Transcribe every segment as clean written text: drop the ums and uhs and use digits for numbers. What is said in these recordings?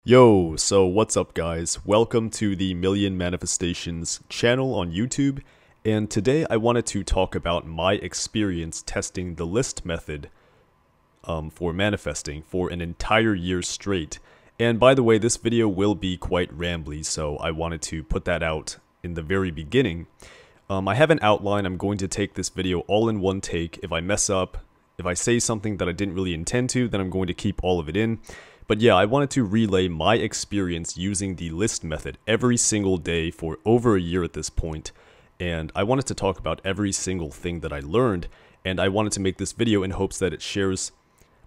Yo, so what's up guys? Welcome to the Million Manifestations channel on YouTube, and today I wanted to talk about my experience testing the list method for manifesting for an entire year straight. And by the way, this video will be quite rambly, so I wanted to put that out in the very beginning. I have an outline. I'm going to take this video all in one take. If I mess up, if I say something that I didn't really intend to, then I'm going to keep all of it in. But yeah, I wanted to relay my experience using the list method every single day for over a year at this point, and I wanted to talk about every single thing that I learned, and I wanted to make this video in hopes that it shares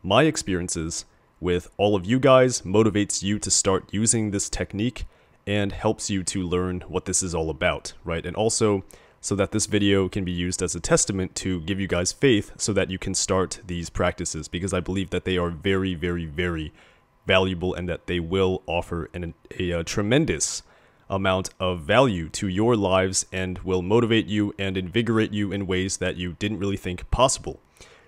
my experiences with all of you guys, motivates you to start using this technique, and helps you to learn what this is all about, right? And also, so that this video can be used as a testament to give you guys faith so that you can start these practices, because I believe that they are very, very, very valuable and that they will offer a tremendous amount of value to your lives and will motivate you and invigorate you in ways that you didn't really think possible.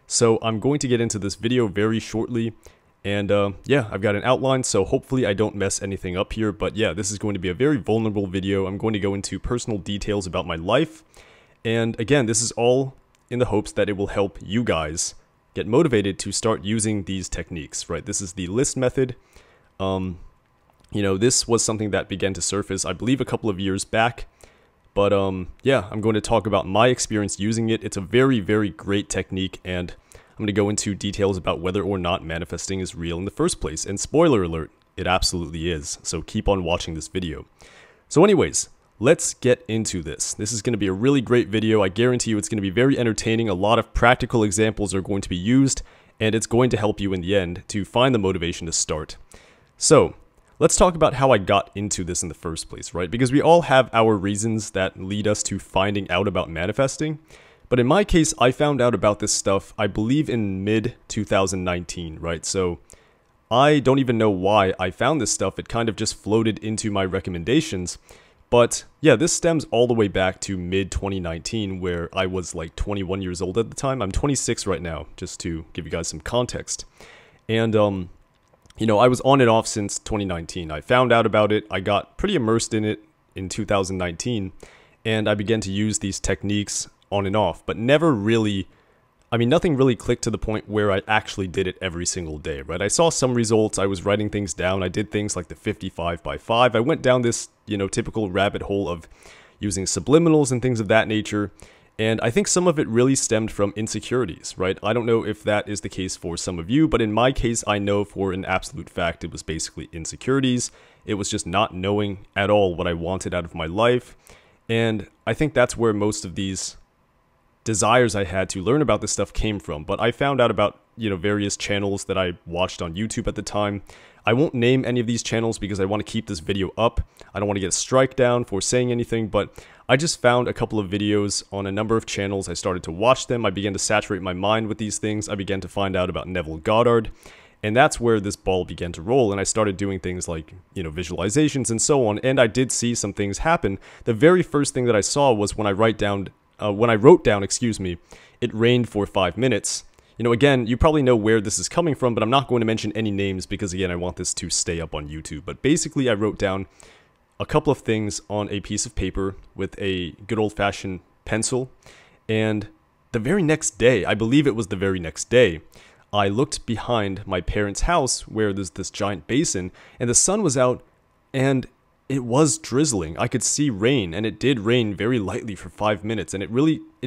So I'm going to get into this video very shortly, and yeah, I've got an outline, so hopefully I don't mess anything up here. But yeah, this is going to be a very vulnerable video. I'm going to go into personal details about my life, and again, this is all in the hopes that it will help you guys get motivated to start using these techniques, right? This is the list method. You know, this was something that began to surface, I believe, a couple of years back. But yeah, I'm going to talk about my experience using it. It's a very, very great technique, and I'm going to go into details about whether or not manifesting is real in the first place. And spoiler alert, it absolutely is. So keep on watching this video. So anyways, let's get into this. This is going to be a really great video. I guarantee you it's going to be very entertaining. A lot of practical examples are going to be used, and it's going to help you in the end to find the motivation to start. So, let's talk about how I got into this in the first place, right? Because we all have our reasons that lead us to finding out about manifesting. But in my case, I found out about this stuff, I believe, in mid-2019, right? So, I don't even know why I found this stuff. It kind of just floated into my recommendations. But yeah, this stems all the way back to mid-2019, where I was like 21 years old at the time. I'm 26 right now, just to give you guys some context. And, you know, I was on and off since 2019. I found out about it. I got pretty immersed in it in 2019, and I began to use these techniques on and off, but never really, I mean, nothing really clicked to the point where I actually did it every single day, right? I saw some results. I was writing things down. I did things like the 55 by 5. I went down this, you know, typical rabbit hole of using subliminals and things of that nature. And I think some of it really stemmed from insecurities, right? I don't know if that is the case for some of you, but in my case, I know for an absolute fact it was basically insecurities. It was just not knowing at all what I wanted out of my life. And I think that's where most of these desires I had to learn about this stuff came from. But I found out about, you know, various channels that I watched on YouTube at the time. I won't name any of these channels because I want to keep this video up. I don't want to get a strike down for saying anything, but I just found a couple of videos on a number of channels. I started to watch them. I began to saturate my mind with these things. I began to find out about Neville Goddard, and that's where this ball began to roll. And I started doing things like, you know, visualizations and so on. And I did see some things happen. The very first thing that I saw was when I wrote down, it rained for 5 minutes. You know, again, you probably know where this is coming from, but I'm not going to mention any names because, again, I want this to stay up on YouTube. But basically, I wrote down a couple of things on a piece of paper with a good old-fashioned pencil. And the very next day, I believe it was the very next day, I looked behind my parents' house where there's this giant basin, and the sun was out, and it was drizzling. I could see rain, and it did rain very lightly for 5 minutes, and it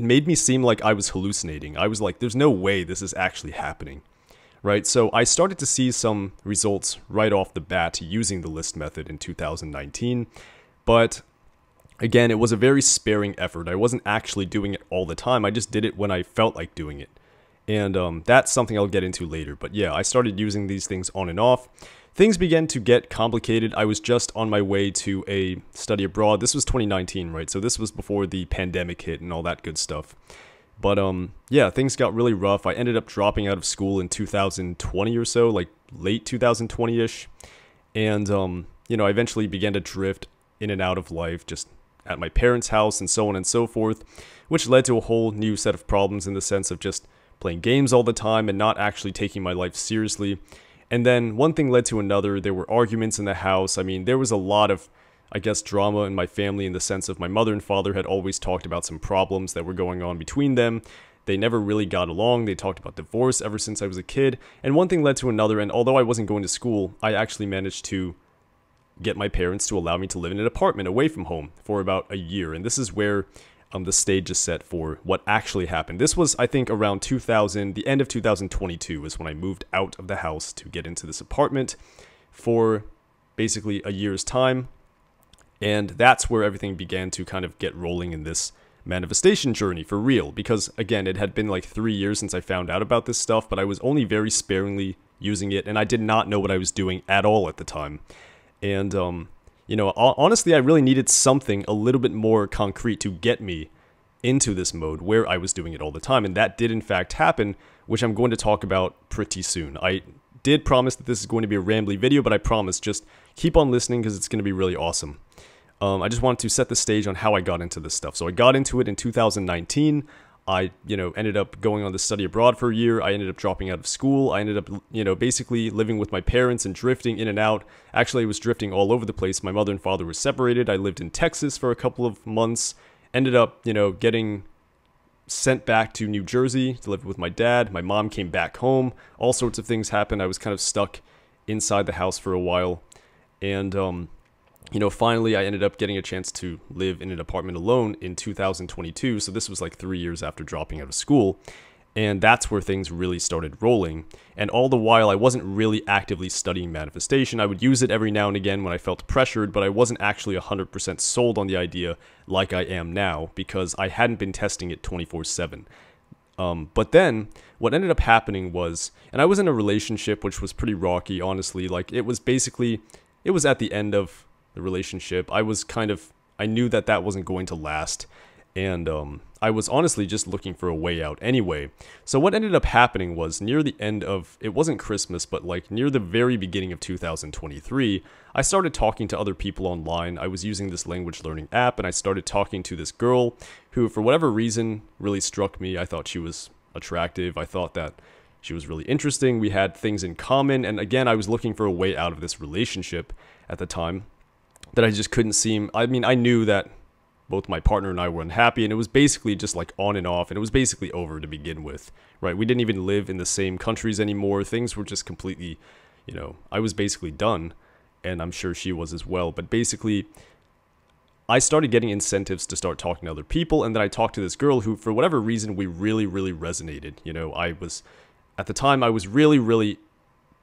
made me seem like I was hallucinating. I was like, there's no way this is actually happening, right? So I started to see some results right off the bat using the list method in 2019, but again, it was a very sparing effort. I wasn't actually doing it all the time. I just did it when I felt like doing it, and that's something I'll get into later. But yeah, I started using these things on and off. Things began to get complicated. I was just on my way to a study abroad. This was 2019, right? So this was before the pandemic hit and all that good stuff. But yeah, things got really rough. I ended up dropping out of school in 2020 or so, like late 2020-ish. And, you know, I eventually began to drift in and out of life, just at my parents' house and so on and so forth, which led to a whole new set of problems in the sense of just playing games all the time and not actually taking my life seriously. And then one thing led to another. There were arguments in the house. I mean, there was a lot of, I guess, drama in my family in the sense of my mother and father had always talked about some problems that were going on between them. They never really got along. They talked about divorce ever since I was a kid. And one thing led to another. And although I wasn't going to school, I actually managed to get my parents to allow me to live in an apartment away from home for about a year. And this is where the stage is set for what actually happened. This was, I think, around 2000, the end of 2022 is when I moved out of the house to get into this apartment for basically a year's time. And that's where everything began to kind of get rolling in this manifestation journey for real. Because, again, it had been like 3 years since I found out about this stuff, but I was only very sparingly using it, and I did not know what I was doing at all at the time. And, you know, honestly, I really needed something a little bit more concrete to get me into this mode where I was doing it all the time. And that did, in fact, happen, which I'm going to talk about pretty soon. I did promise that this is going to be a rambly video, but I promise just keep on listening because it's going to be really awesome. I just wanted to set the stage on how I got into this stuff. So I got into it in 2019. I, ended up going on to study abroad for a year. I ended up dropping out of school. I ended up, basically living with my parents and drifting in and out. Actually, I was drifting all over the place. My mother and father were separated. I lived in Texas for a couple of months. Ended up, getting sent back to New Jersey to live with my dad. My mom came back home. All sorts of things happened. I was kind of stuck inside the house for a while. And, finally I ended up getting a chance to live in an apartment alone in 2022. So this was like 3 years after dropping out of school. And that's where things really started rolling. And all the while, I wasn't really actively studying manifestation. I would use it every now and again when I felt pressured, but I wasn't actually 100% sold on the idea like I am now because I hadn't been testing it 24/7. But then what ended up happening was, and I was in a relationship which was pretty rocky, honestly. Like it was at the end of the relationship. I knew that that wasn't going to last. And I was honestly just looking for a way out anyway. So what ended up happening was near the end of, it wasn't Christmas, but like near the very beginning of 2023, I started talking to other people online. I was using this language learning app and I started talking to this girl who, for whatever reason, really struck me. I thought she was attractive. I thought that she was really interesting. We had things in common. And again, I was looking for a way out of this relationship at the time that I just couldn't seem. I mean, I knew that both my partner and I were unhappy, and it was basically just like on and off, and it was basically over to begin with, right? We didn't even live in the same countries anymore. Things were just completely, I was basically done, and I'm sure she was as well. But basically, I started getting incentives to start talking to other people, and then I talked to this girl who, for whatever reason, we really, really resonated. At the time, I was really, really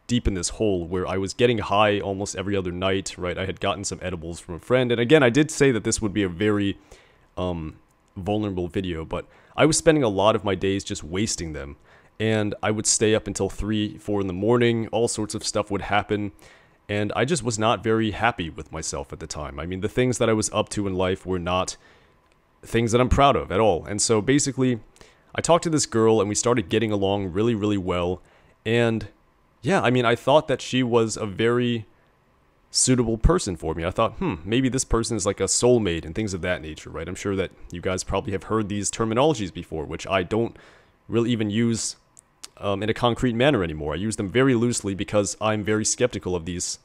deep in this hole where I was getting high almost every other night, right? I had gotten some edibles from a friend. And again, I did say that this would be a very vulnerable video, but I was spending a lot of my days just wasting them. And I would stay up until 3, 4 in the morning. All sorts of stuff would happen. And I just was not very happy with myself at the time. I mean, the things that I was up to in life were not things that I'm proud of at all. And so basically, I talked to this girl and we started getting along really, really well. And yeah, I mean, I thought that she was a very suitable person for me. I thought, maybe this person is like a soulmate and things of that nature, right? I'm sure that you guys probably have heard these terminologies before, which I don't really even use in a concrete manner anymore. I use them very loosely because I'm very skeptical of these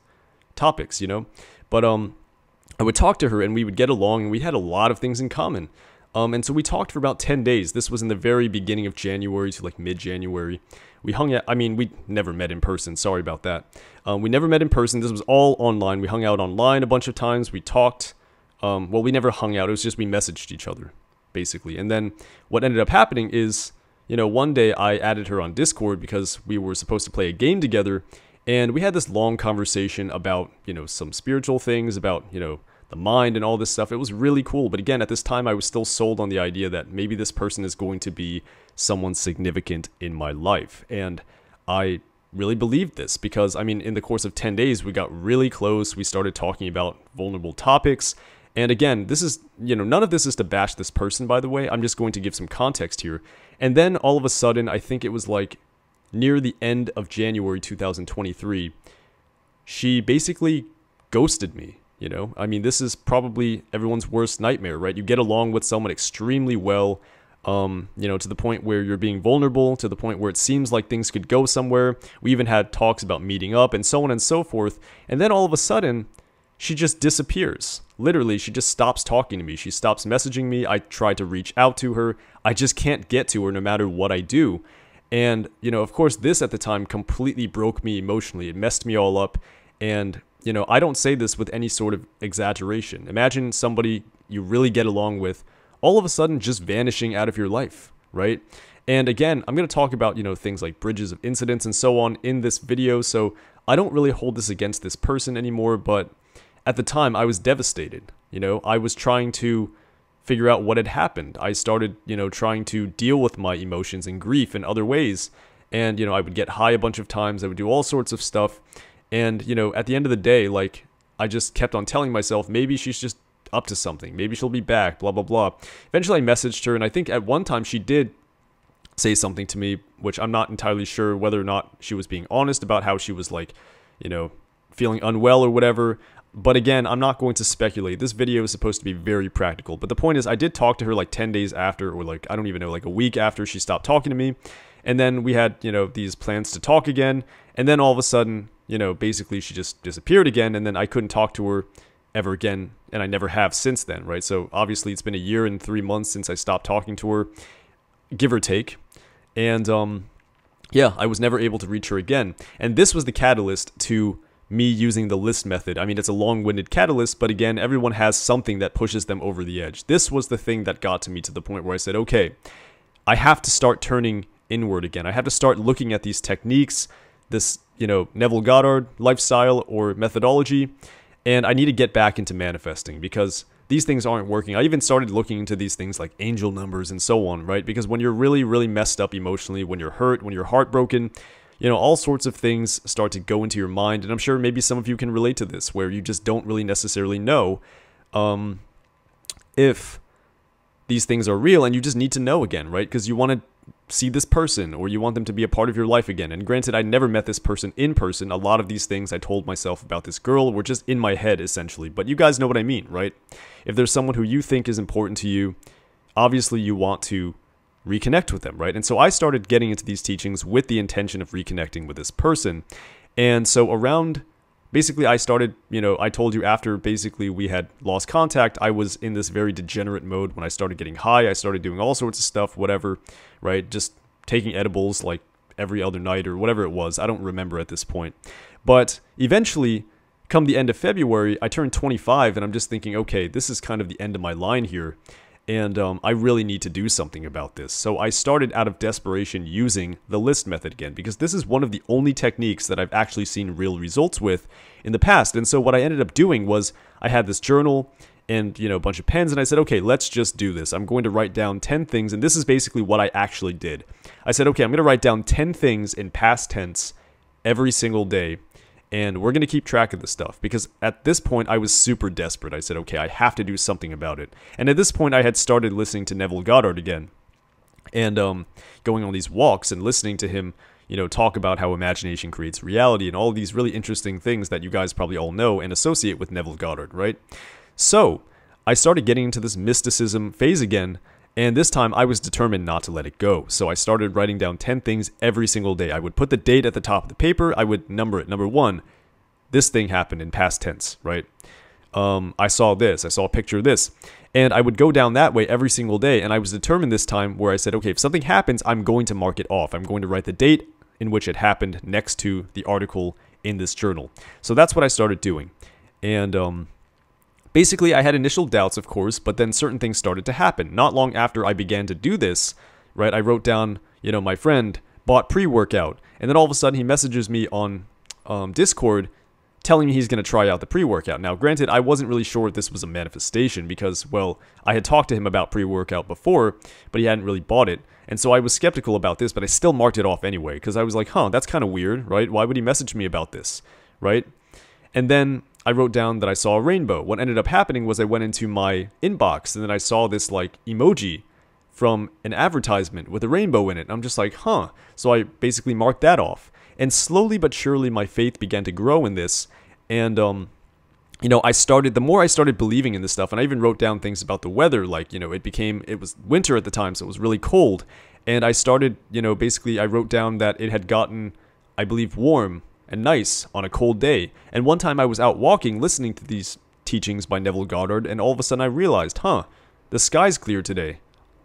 topics, But I would talk to her and we would get along and we had a lot of things in common. And so we talked for about 10 days. This was in the very beginning of January to like mid-January. We hung out. I mean, we never met in person. Sorry about that. We never met in person. This was all online. We hung out online a bunch of times. We talked. Well, we never hung out. It was just we messaged each other, basically. And then what ended up happening is, one day I added her on Discord because we were supposed to play a game together. And we had this long conversation about, some spiritual things, about, the mind and all this stuff. It was really cool. But again, at this time, I was still sold on the idea that maybe this person is going to be someone significant in my life. And I really believed this because, I mean, in the course of 10 days, we got really close. We started talking about vulnerable topics. And again, this is, none of this is to bash this person, by the way. I'm just going to give some context here. And then all of a sudden, I think it was like near the end of January 2023, she basically ghosted me. I mean, this is probably everyone's worst nightmare, right? You get along with someone extremely well. To the point where you're being vulnerable, to the point where it seems like things could go somewhere. We even had talks about meeting up and so on and so forth. And then all of a sudden, she just disappears. Literally, she just stops talking to me. She stops messaging me. I try to reach out to her. I just can't get to her no matter what I do. And, of course, this at the time completely broke me emotionally. It messed me all up. And, I don't say this with any sort of exaggeration. Imagine somebody you really get along with all of a sudden just vanishing out of your life, right? And again, I'm going to talk about, things like bridges of incidents and so on in this video, so I don't really hold this against this person anymore, but at the time, I was devastated. I was trying to figure out what had happened. I started, trying to deal with my emotions and grief in other ways, and, I would get high a bunch of times, I would do all sorts of stuff, and, at the end of the day, like, I just kept on telling myself, maybe she's just up to something. Maybe she'll be back, blah, blah, blah. Eventually I messaged her, and I think at one time she did say something to me, which I'm not entirely sure whether or not she was being honest about how she was like, feeling unwell or whatever. But again, I'm not going to speculate. This video is supposed to be very practical. But the point is, I did talk to her like 10 days after, or like, I don't even know, like a week after she stopped talking to me. And then we had, these plans to talk again. And then all of a sudden, basically she just disappeared again. And then I couldn't talk to her ever again, and I never have since then, right? So obviously it's been a year and 3 months since I stopped talking to her, give or take, and yeah, I was never able to reach her again. And this was the catalyst to me using the list method. I mean, it's a long-winded catalyst, but again, everyone has something that pushes them over the edge. This was the thing that got to me to the point where I said, okay, I have to start turning inward again. I have to start looking at these techniques, this, Neville Goddard lifestyle or methodology, and I need to get back into manifesting because these things aren't working. I even started looking into these things like angel numbers and so on, right? Because when you're really, really messed up emotionally, when you're hurt, when you're heartbroken, all sorts of things start to go into your mind. And I'm sure maybe some of you can relate to this, where you just don't really necessarily know if these things are real, and you just need to know again, right? Because you want to see this person, or you want them to be a part of your life again. And granted, I never met this person in person. A lot of these things I told myself about this girl were just in my head, essentially. But you guys know what I mean, right? If there's someone who you think is important to you, obviously you want to reconnect with them, right? And so I started getting into these teachings with the intention of reconnecting with this person. And so around, basically I started, I told you after basically we had lost contact, I was in this very degenerate mode. When I started getting high, I started doing all sorts of stuff, whatever, right? Just taking edibles like every other night or whatever it was. I don't remember at this point. But eventually, come the end of February, I turned 25 and I'm just thinking, okay, this is kind of the end of my line here. And I really need to do something about this. So I started out of desperation using the list method again, because this is one of the only techniques that I've actually seen real results with in the past. And so what I ended up doing was I had this journal and, a bunch of pens, and I said, okay, let's just do this. I'm going to write down 10 things, and this is basically what I actually did. I said, okay, I'm going to write down 10 things in past tense every single day, and we're going to keep track of this stuff, because at this point, I was super desperate. I said, okay, I have to do something about it. And at this point, I had started listening to Neville Goddard again, and going on these walks and listening to him, talk about how imagination creates reality and all of these really interesting things that you guys probably all know and associate with Neville Goddard, right? So I started getting into this mysticism phase again, and this time I was determined not to let it go. So I started writing down 10 things every single day. I would put the date at the top of the paper. I would number it. Number 1, this thing happened in past tense, right? I saw this. I saw a picture of this. And I would go down that way every single day. And I was determined this time where I said, okay, if something happens, I'm going to mark it off. I'm going to write the date in which it happened next to the article in this journal. So that's what I started doing. And basically, I had initial doubts, of course, but then certain things started to happen. Not long after I began to do this, right, I wrote down, my friend bought pre-workout. And then all of a sudden, he messages me on Discord telling me he's going to try out the pre-workout. Now, granted, I wasn't really sure if this was a manifestation because, well, I had talked to him about pre-workout before, but he hadn't really bought it. And so I was skeptical about this, but I still marked it off anyway because I was like, that's kind of weird, right? Why would he message me about this, right? And then I wrote down that I saw a rainbow. What ended up happening was I went into my inbox and then I saw this like emoji from an advertisement with a rainbow in it. And I'm just like, So I basically marked that off. And slowly but surely my faith began to grow in this. And the more I started believing in this stuff, and I even wrote down things about the weather, like, it was winter at the time, so it was really cold. And I started, basically I wrote down that it had gotten, I believe, warm and nice on a cold day. And one time I was out walking, listening to these teachings by Neville Goddard, and all of a sudden I realized, the sky's clear today.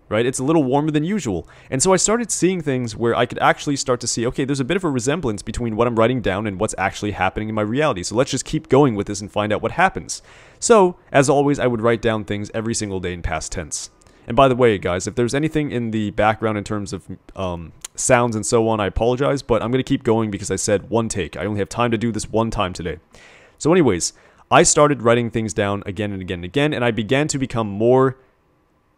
Right? It's a little warmer than usual. And so I started seeing things where I could actually start to see, okay, there's a bit of a resemblance between what I'm writing down and what's actually happening in my reality. So let's just keep going with this and find out what happens. So, as always, I would write down things every single day in past tense. And by the way, guys, if there's anything in the background in terms of sounds and so on, I apologize, but I'm going to keep going because I said one take. I only have time to do this one time today. So anyways, I started writing things down again and again and again, and I began to become more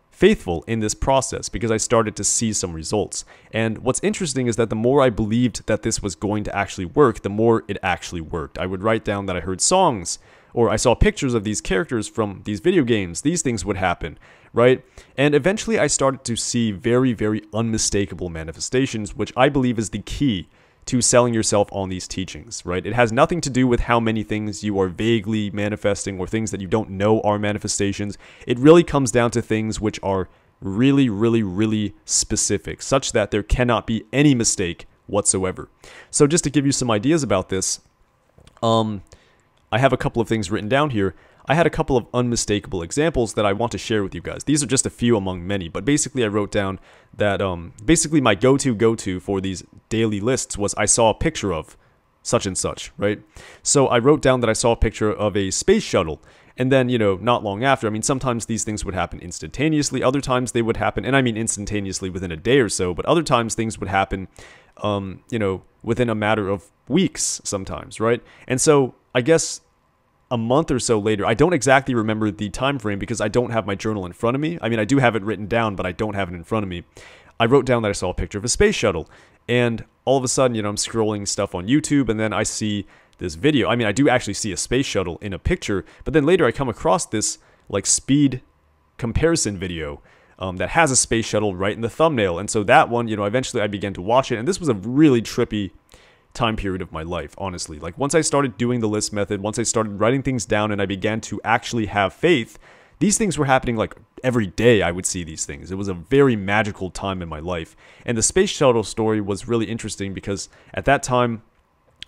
faithful in this process because I started to see some results. And what's interesting is that the more I believed that this was going to actually work, the more it actually worked. I would write down that I heard songs, or I saw pictures of these characters from these video games. These things would happen, right? And eventually I started to see very, very unmistakable manifestations, which I believe is the key to selling yourself on these teachings, right? It has nothing to do with how many things you are vaguely manifesting or things that you don't know are manifestations. It really comes down to things which are really, really, really specific, such that there cannot be any mistake whatsoever. So just to give you some ideas about this, I have a couple of things written down here. I had a couple of unmistakable examples that I want to share with you guys. These are just a few among many, but basically I wrote down that basically my go-to for these daily lists was I saw a picture of such and such, right? So I wrote down that I saw a picture of a space shuttle, and then, not long after, I mean, sometimes these things would happen instantaneously, other times they would happen, and I mean instantaneously within a day or so, but other times things would happen, within a matter of weeks sometimes, right? And so I guess a month or so later, I don't exactly remember the time frame because I don't have my journal in front of me. I mean, I do have it written down, but I don't have it in front of me. I wrote down that I saw a picture of a space shuttle, and all of a sudden, I'm scrolling stuff on YouTube, and then I see this video. I mean, I do actually see a space shuttle in a picture, but then later I come across this, like, speed comparison video that has a space shuttle right in the thumbnail, and so that one, eventually I began to watch it, and this was a really trippy time period of my life, honestly. Like, once I started doing the list method, once I started writing things down and I began to actually have faith, these things were happening like every day. I would see these things. It was a very magical time in my life. And the space shuttle story was really interesting because at that time,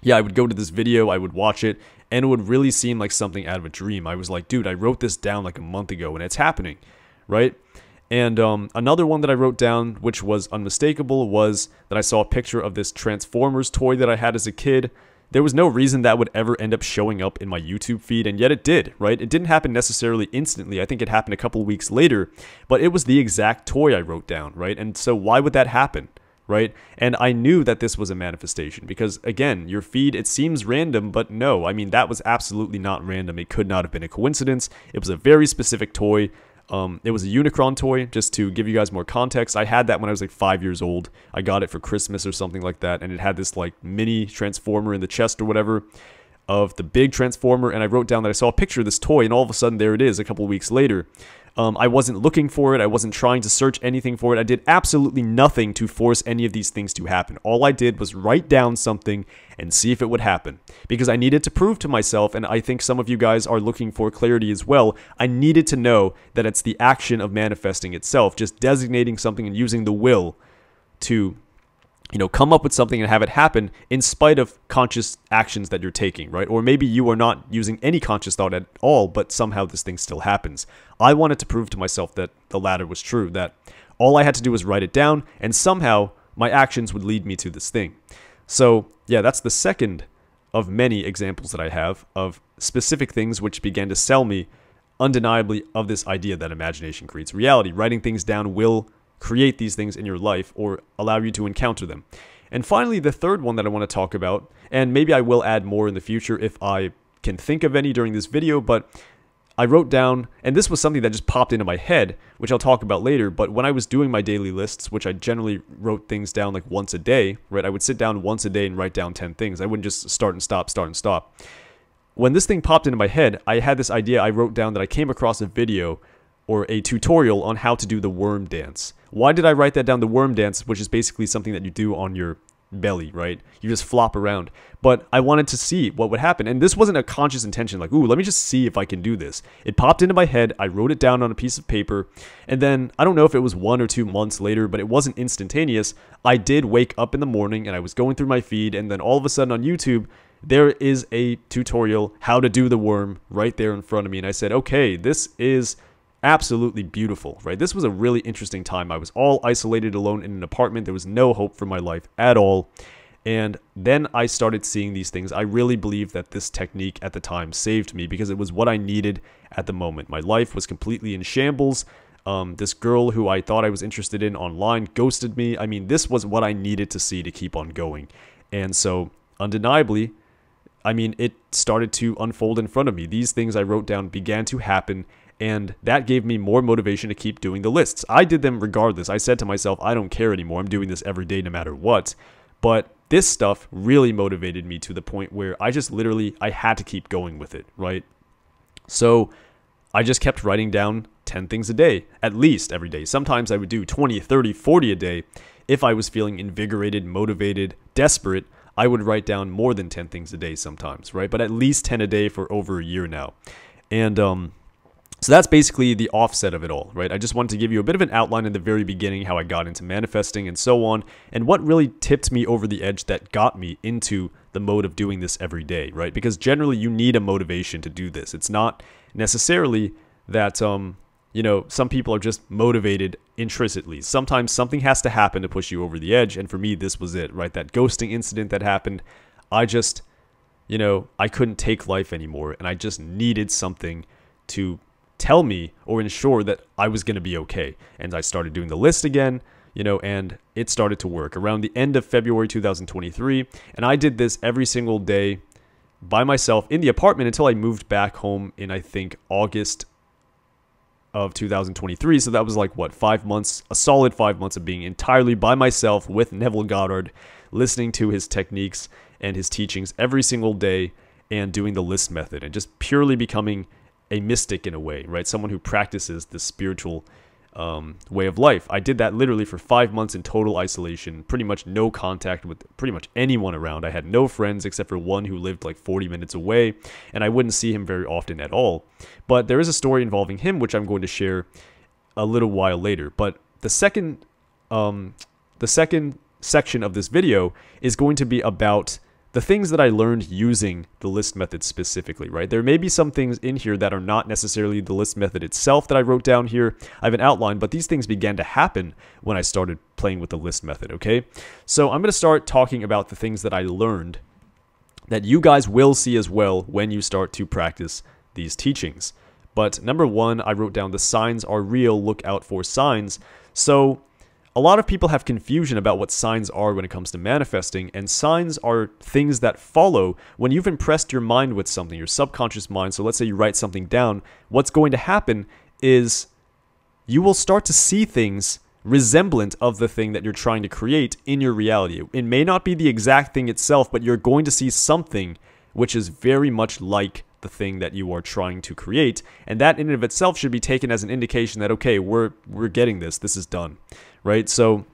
yeah, I would go to this video, I would watch it, and it would really seem like something out of a dream. I was like, dude, I wrote this down like a month ago and it's happening, right? And another one that I wrote down, which was unmistakable, was that I saw a picture of this Transformers toy that I had as a kid. There was no reason that would ever end up showing up in my YouTube feed, and yet it did, right? It didn't happen necessarily instantly. I think it happened a couple weeks later, but it was the exact toy I wrote down, right? And so why would that happen, right? And I knew that this was a manifestation because, again, your feed, it seems random, but no. I mean, that was absolutely not random. It could not have been a coincidence. It was a very specific toy. It was a Unicron toy, just to give you guys more context. I had that when I was like 5 years old. I got it for Christmas or something like that, and it had this like mini Transformer in the chest or whatever of the big Transformer, and I wrote down that I saw a picture of this toy, and all of a sudden there it is a couple weeks later. I wasn't looking for it. I wasn't trying to search anything for it. I did absolutely nothing to force any of these things to happen. All I did was write down something and see if it would happen. Because I needed to prove to myself, and I think some of you guys are looking for clarity as well, I needed to know that it's the action of manifesting itself, just designating something and using the will to come up with something and have it happen in spite of conscious actions that you're taking, right? Or maybe you are not using any conscious thought at all, but somehow this thing still happens. I wanted to prove to myself that the latter was true, that all I had to do was write it down, and somehow my actions would lead me to this thing. So, yeah, that's the second of many examples that I have of specific things which began to sell me undeniably of this idea that imagination creates reality. Writing things down will create these things in your life or allow you to encounter them. And finally, the third one that I want to talk about, and maybe I will add more in the future if I can think of any during this video, but I wrote down, and this was something that just popped into my head, which I'll talk about later, but when I was doing my daily lists, which I generally wrote things down like once a day, right? I would sit down once a day and write down 10 things. I wouldn't just start and stop, start and stop. When this thing popped into my head, I had this idea. I wrote down that I came across a video or a tutorial on how to do the worm dance. Why did I write that down, the worm dance, which is basically something that you do on your belly, right? You just flop around. But I wanted to see what would happen. And this wasn't a conscious intention, like, ooh, let me just see if I can do this. It popped into my head. I wrote it down on a piece of paper. And then, I don't know if it was 1 or 2 months later, but it wasn't instantaneous. I did wake up in the morning and I was going through my feed. And then all of a sudden on YouTube, there is a tutorial how to do the worm right there in front of me. And I said, okay, this is absolutely beautiful, right? This was a really interesting time. I was all isolated alone in an apartment. There was no hope for my life at all. And then I started seeing these things. I really believe that this technique at the time saved me because it was what I needed at the moment. My life was completely in shambles. This girl who I thought I was interested in online ghosted me. I mean, this was what I needed to see to keep on going. And so, undeniably, I mean, it started to unfold in front of me. These things I wrote down began to happen, and that gave me more motivation to keep doing the lists. I did them regardless. I said to myself, I don't care anymore. I'm doing this every day no matter what. But this stuff really motivated me to the point where I just literally, I had to keep going with it, right? So I just kept writing down 10 things a day, at least every day. Sometimes I would do 20, 30, 40 a day. If I was feeling invigorated, motivated, desperate, I would write down more than 10 things a day sometimes, right? But at least 10 a day for over a year now. And so that's basically the offset of it all, right? I just wanted to give you a bit of an outline in the very beginning, how I got into manifesting and so on, and what really tipped me over the edge that got me into the mode of doing this every day, right? Because generally you need a motivation to do this. It's not necessarily that, you know, some people are just motivated intrinsically. Sometimes something has to happen to push you over the edge, and for me, this was it, right? That ghosting incident that happened, I just, you know, I couldn't take life anymore, and I just needed something to tell me or ensure that I was going to be okay. And I started doing the list again, you know, and it started to work around the end of February 2023. And I did this every single day by myself in the apartment until I moved back home in, I think, August of 2023. So that was like, what, 5 months, a solid 5 months of being entirely by myself with Neville Goddard, listening to his techniques and his teachings every single day and doing the list method and just purely becoming a mystic in a way, right? Someone who practices the spiritual way of life. I did that literally for 5 months in total isolation, pretty much no contact with pretty much anyone around. I had no friends except for one who lived like 40 minutes away, and I wouldn't see him very often at all. But there is a story involving him, which I'm going to share a little while later. But the second section of this video is going to be about the things that I learned using the list method specifically, right? There may be some things in here that are not necessarily the list method itself that I wrote down here. I have an outline, but these things began to happen when I started playing with the list method, okay? So I'm going to start talking about the things that I learned that you guys will see as well when you start to practice these teachings. But number one, I wrote down the signs are real, look out for signs. So a lot of people have confusion about what signs are when it comes to manifesting, and signs are things that follow when you've impressed your mind with something, your subconscious mind. So let's say you write something down. What's going to happen is you will start to see things resemblant of the thing that you're trying to create in your reality. It may not be the exact thing itself, but you're going to see something which is very much like the thing that you are trying to create, and that in and of itself should be taken as an indication that, okay, we're getting this is done, right? So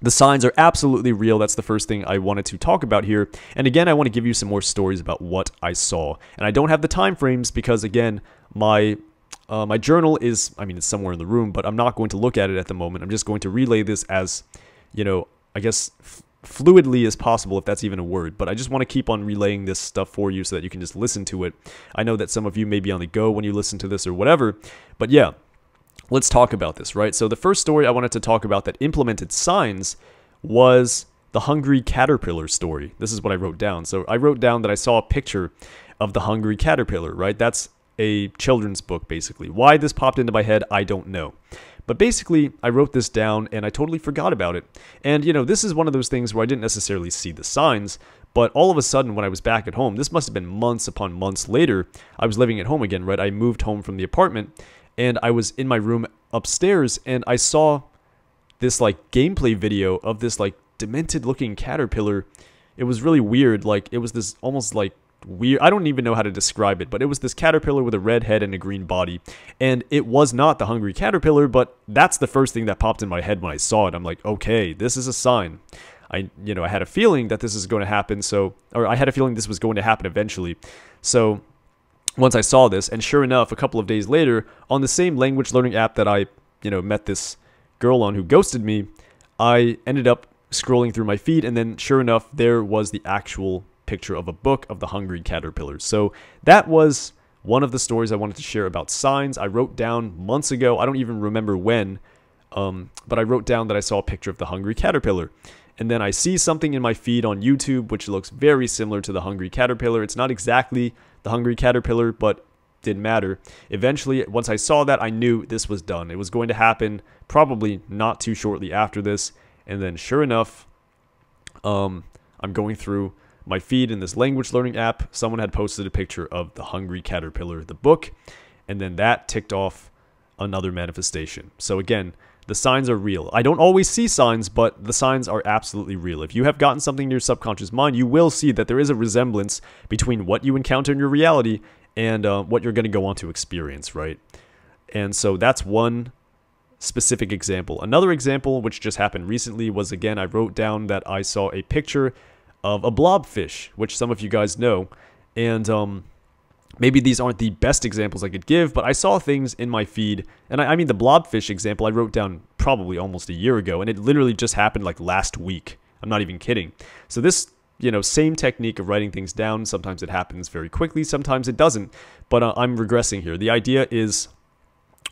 the signs are absolutely real. That's the first thing I wanted to talk about here. And again, I want to give you some more stories about what I saw, and I don't have the time frames because, again, my journal is, I mean, it's somewhere in the room, but I'm not going to look at it at the moment. I'm just going to relay this as, you know, I guess fluidly as possible, if that's even a word. But I just want to keep on relaying this stuff for you so that you can just listen to it. I know that some of you may be on the go when you listen to this or whatever, but yeah, let's talk about this, right? So the first story I wanted to talk about that implemented signs was the hungry caterpillar story. This is what I wrote down. So I wrote down that I saw a picture of the hungry caterpillar, right? That's a children's book, basically. Why this popped into my head, I don't know. But basically, I wrote this down and I totally forgot about it. And, you know, this is one of those things where I didn't necessarily see the signs, but all of a sudden when I was back at home, this must have been months upon months later, I was living at home again, right? I moved home from the apartment and I was in my room upstairs and I saw this like gameplay video of this like demented looking caterpillar. It was really weird. Like it was this almost like weird, I don't even know how to describe it, but it was this caterpillar with a red head and a green body, and it was not the hungry caterpillar, but that's the first thing that popped in my head when I saw it. I'm like, okay, this is a sign. I had a feeling that this is going to happen. Or I had a feeling this was going to happen eventually. So once I saw this, and sure enough, a couple of days later, on the same language learning app that I, met this girl on who ghosted me, I ended up scrolling through my feed, and then sure enough, there was the actual picture of a book of the hungry caterpillars. So that was one of the stories I wanted to share about signs. I wrote down months ago, I don't even remember when, but I wrote down that I saw a picture of the hungry caterpillar. And then I see something in my feed on YouTube which looks very similar to the hungry caterpillar. It's not exactly the hungry caterpillar, but didn't matter. Eventually, once I saw that, I knew this was done. It was going to happen probably not too shortly after this. And then sure enough, I'm going through my feed in this language learning app. Someone had posted a picture of the hungry caterpillar, the book, and then that ticked off another manifestation. So again, the signs are real. I don't always see signs, but the signs are absolutely real. If you have gotten something in your subconscious mind, you will see that there is a resemblance between what you encounter in your reality and what you're going to go on to experience, right? And so that's one specific example. Another example, which just happened recently, was again, I wrote down that I saw a picture of a blobfish, which some of you guys know. And maybe these aren't the best examples I could give, but I saw things in my feed. And I mean, the blobfish example I wrote down probably almost a year ago, and it literally just happened like last week. I'm not even kidding. So this, same technique of writing things down. Sometimes it happens very quickly, sometimes it doesn't. But I'm regressing here. The idea is,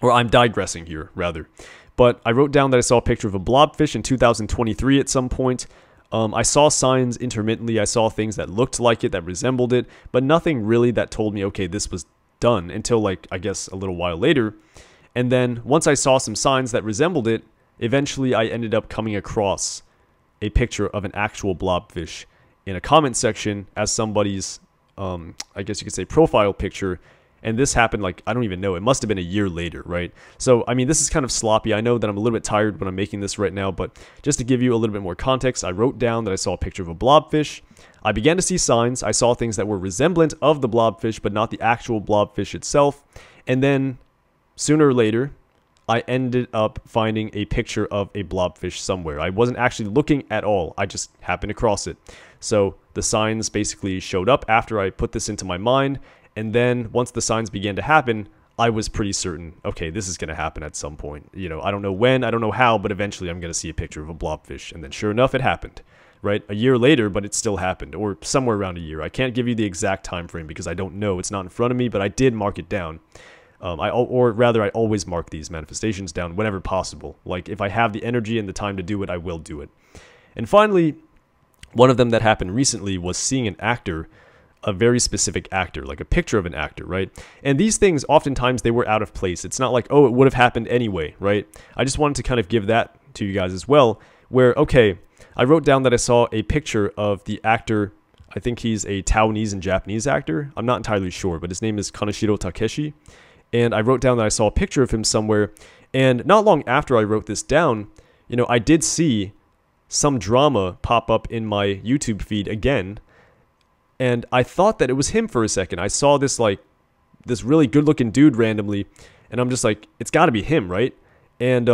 or I'm digressing here, rather. But I wrote down that I saw a picture of a blobfish in 2023 at some point. I saw signs intermittently. I saw things that looked like it, that resembled it, but nothing really that told me, okay, this was done, until like, I guess a little while later. And then once I saw some signs that resembled it, eventually I ended up coming across a picture of an actual blobfish in a comment section as somebody's, I guess you could say, profile picture. And this happened like, I don't even know, it must have been a year later, right? So, I mean, this is kind of sloppy. I know that I'm a little bit tired when I'm making this right now, but just to give you a little bit more context, I wrote down that I saw a picture of a blobfish. I began to see signs. I saw things that were resemblant of the blobfish, but not the actual blobfish itself. And then, sooner or later, I ended up finding a picture of a blobfish somewhere. I wasn't actually looking at all. I just happened across it. So, the signs basically showed up after I put this into my mind. And then once the signs began to happen, I was pretty certain, okay, this is going to happen at some point. I don't know when, I don't know how, but eventually I'm going to see a picture of a blobfish. And then sure enough, it happened, right? A year later, but it still happened, or somewhere around a year. I can't give you the exact time frame because I don't know. It's not in front of me, but I did mark it down. I always mark these manifestations down whenever possible. Like, if I have the energy and the time to do it, I will do it. And finally, one of them that happened recently was seeing an actor, a very specific actor, like a picture of an actor, right? And these things, oftentimes, they were out of place. It's not like, oh, it would have happened anyway, right? I just wanted to kind of give that to you guys as well, where, okay, I wrote down that I saw a picture of the actor. I think he's a Taiwanese and Japanese actor. I'm not entirely sure, but his name is Kaneshiro Takeshi. And I wrote down that I saw a picture of him somewhere. And not long after I wrote this down, I did see some drama pop up in my YouTube feed again. And I thought that it was him for a second. I saw this really good looking dude randomly, and I'm just like, it's gotta be him, right? And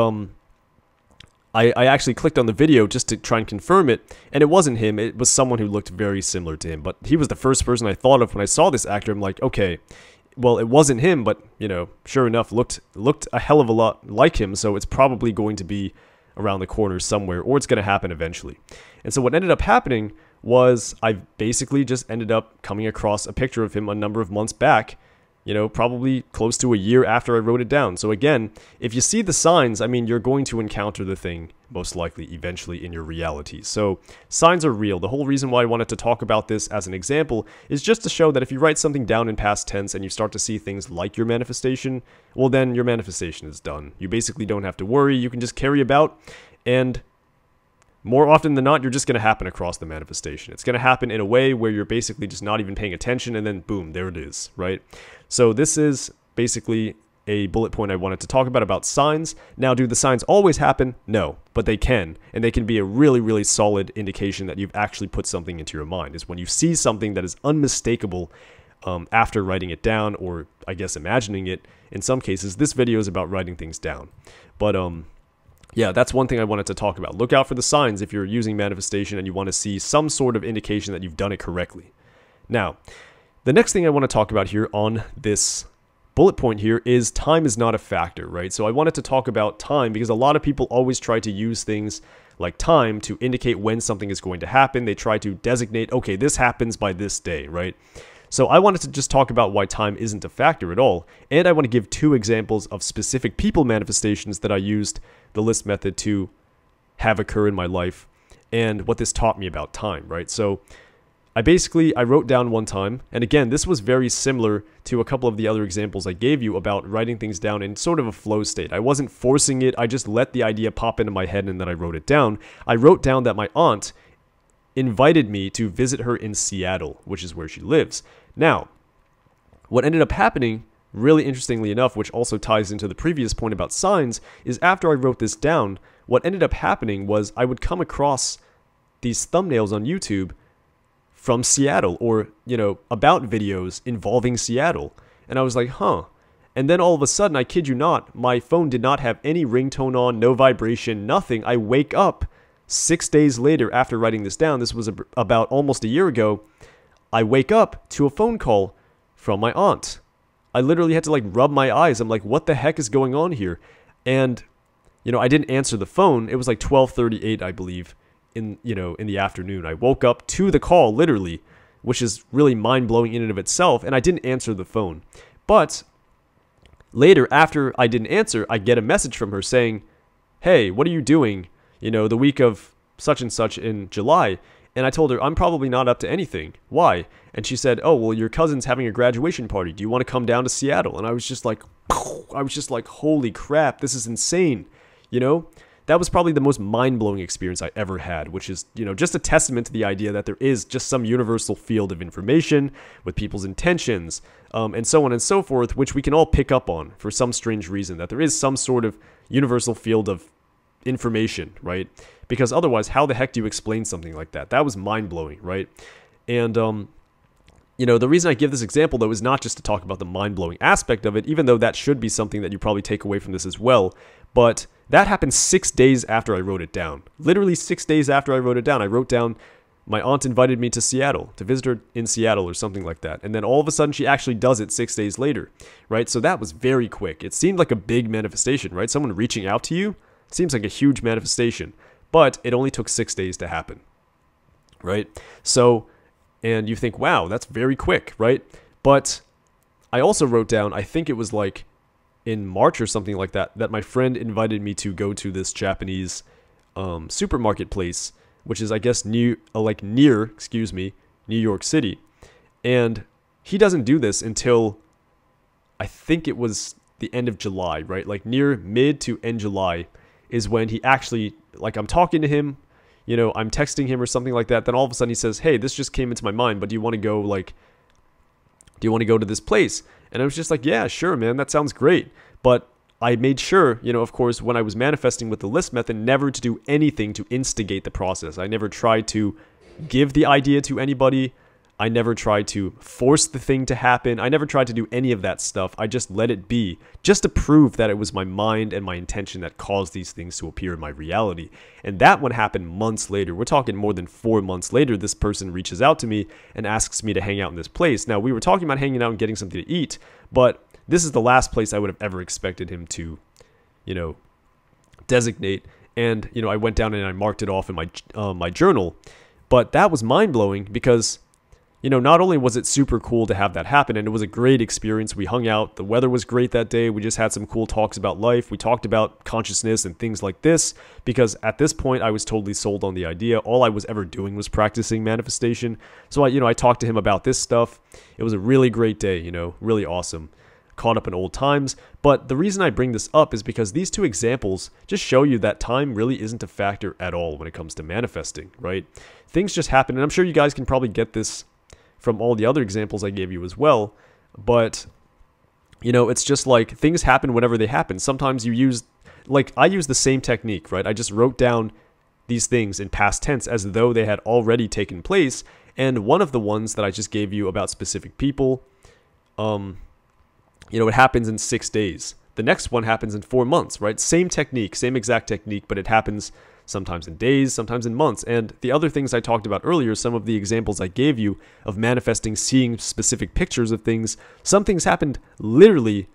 I actually clicked on the video just to try and confirm it, and it wasn't him. It was someone who looked very similar to him, but he was the first person I thought of when I saw this actor. I'm like, okay, well, it wasn't him, but sure enough, looked a hell of a lot like him, so it's probably going to be around the corner somewhere, or it's going to happen eventually. And so what ended up happening was I basically just ended up coming across a picture of him a number of months back, probably close to a year after I wrote it down. So again, if you see the signs, I mean, you're going to encounter the thing most likely eventually in your reality. So signs are real. The whole reason why I wanted to talk about this as an example is just to show that if you write something down in past tense and you start to see things like your manifestation, well, then your manifestation is done. You basically don't have to worry. You can just carry about, and more often than not, you're just going to happen across the manifestation. It's going to happen in a way where you're basically just not even paying attention, and then boom, there it is, right? So this is basically a bullet point I wanted to talk about signs. Now, do the signs always happen? No, but they can, and they can be a really, really solid indication that you've actually put something into your mind, is when you see something that is unmistakable after writing it down, or I guess imagining it. In some cases, this video is about writing things down. But yeah, that's one thing I wanted to talk about. Look out for the signs if you're using manifestation and you want to see some sort of indication that you've done it correctly. Now, the next thing I want to talk about here on this bullet point here is time is not a factor, right? So I wanted to talk about time because a lot of people always try to use things like time to indicate when something is going to happen. They try to designate, okay, this happens by this day, right? So I wanted to just talk about why time isn't a factor at all. And I want to give 2 examples of specific people manifestations that I used the list method to have occur in my life and what this taught me about time, right? So I wrote down one time, and again, this was very similar to a couple of the other examples I gave you about writing things down in sort of a flow state. I wasn't forcing it, I just let the idea pop into my head and then I wrote it down. I wrote down that my aunt invited me to visit her in Seattle, which is where she lives. Now, what ended up happening, really interestingly enough, which also ties into the previous point about signs, is after I wrote this down, what ended up happening was I would come across these thumbnails on YouTube from Seattle, or, about videos involving Seattle. And I was like, huh. And then all of a sudden, I kid you not, my phone did not have any ringtone on, no vibration, nothing. I wake up 6 days later after writing this down. This was about almost a year ago. I wake up to a phone call from my aunt. I literally had to rub my eyes. I'm like, what the heck is going on here? And, I didn't answer the phone. It was like 12:38, I believe, in the afternoon. I woke up to the call, literally, which is really mind-blowing in and of itself, and I didn't answer the phone. But later, after I didn't answer, I get a message from her saying, hey, what are you doing, the week of such and such in July? And I told her, I'm probably not up to anything. Why? And she said, oh, well, your cousin's having a graduation party. Do you want to come down to Seattle? And I was just like, holy crap, this is insane, That was probably the most mind-blowing experience I ever had, which is, just a testament to the idea that there is just some universal field of information with people's intentions, and so on and so forth, which we can all pick up on for some strange reason, that there is some sort of universal field of information, right? Because otherwise, how the heck do you explain something like that? That was mind-blowing, right? And, the reason I give this example, though, is not just to talk about the mind-blowing aspect of it, even though that should be something that you probably take away from this as well, but that happened 6 days after I wrote it down. Literally 6 days after I wrote it down. I wrote down, my aunt invited me to Seattle, to visit her in Seattle or something like that. And then all of a sudden she actually does it 6 days later, right? So that was very quick. It seemed like a big manifestation, right? Someone reaching out to you seems like a huge manifestation, but it only took 6 days to happen, right? So, and you think, wow, that's very quick, right? But I also wrote down, I think it was like in March or something like that, that my friend invited me to go to this Japanese supermarket place, which is, I guess, near New York City. And he doesn't do this until, I think it was the end of July, right? Like near mid to end July is when he actually, I'm talking to him, I'm texting him or something like that. Then all of a sudden he says, hey, this just came into my mind, but do you want to go to this place? And I was just like, yeah, sure, man, that sounds great. But I made sure, of course, when I was manifesting with the list method, never to do anything to instigate the process. I never tried to give the idea to anybody. I never tried to force the thing to happen. I never tried to do any of that stuff. I just let it be, just to prove that it was my mind and my intention that caused these things to appear in my reality. And that one happened months later. We're talking more than 4 months later. This person reaches out to me and asks me to hang out in this place. Now, we were talking about hanging out and getting something to eat, but this is the last place I would have ever expected him to, designate. And, I went down and I marked it off in my journal. But that was mind-blowing because, not only was it super cool to have that happen, and it was a great experience. We hung out. The weather was great that day. We just had some cool talks about life. We talked about consciousness and things like this, because at this point, I was totally sold on the idea. All I was ever doing was practicing manifestation. So I talked to him about this stuff. It was a really great day, really awesome. Caught up in old times. But the reason I bring this up is because these 2 examples just show you that time really isn't a factor at all when it comes to manifesting, right? Things just happen, and I'm sure you guys can probably get this from all the other examples I gave you as well, but, it's just like things happen whenever they happen. Sometimes I use the same technique, right? I just wrote down these things in past tense as though they had already taken place, and one of the ones that I just gave you about specific people, it happens in 6 days. the next one happens in 4 months, right? Same technique, same exact technique, but it happens sometimes in days, sometimes in months. And the other things I talked about earlier, some of the examples I gave you of manifesting, seeing specific pictures of things, some things happened literally,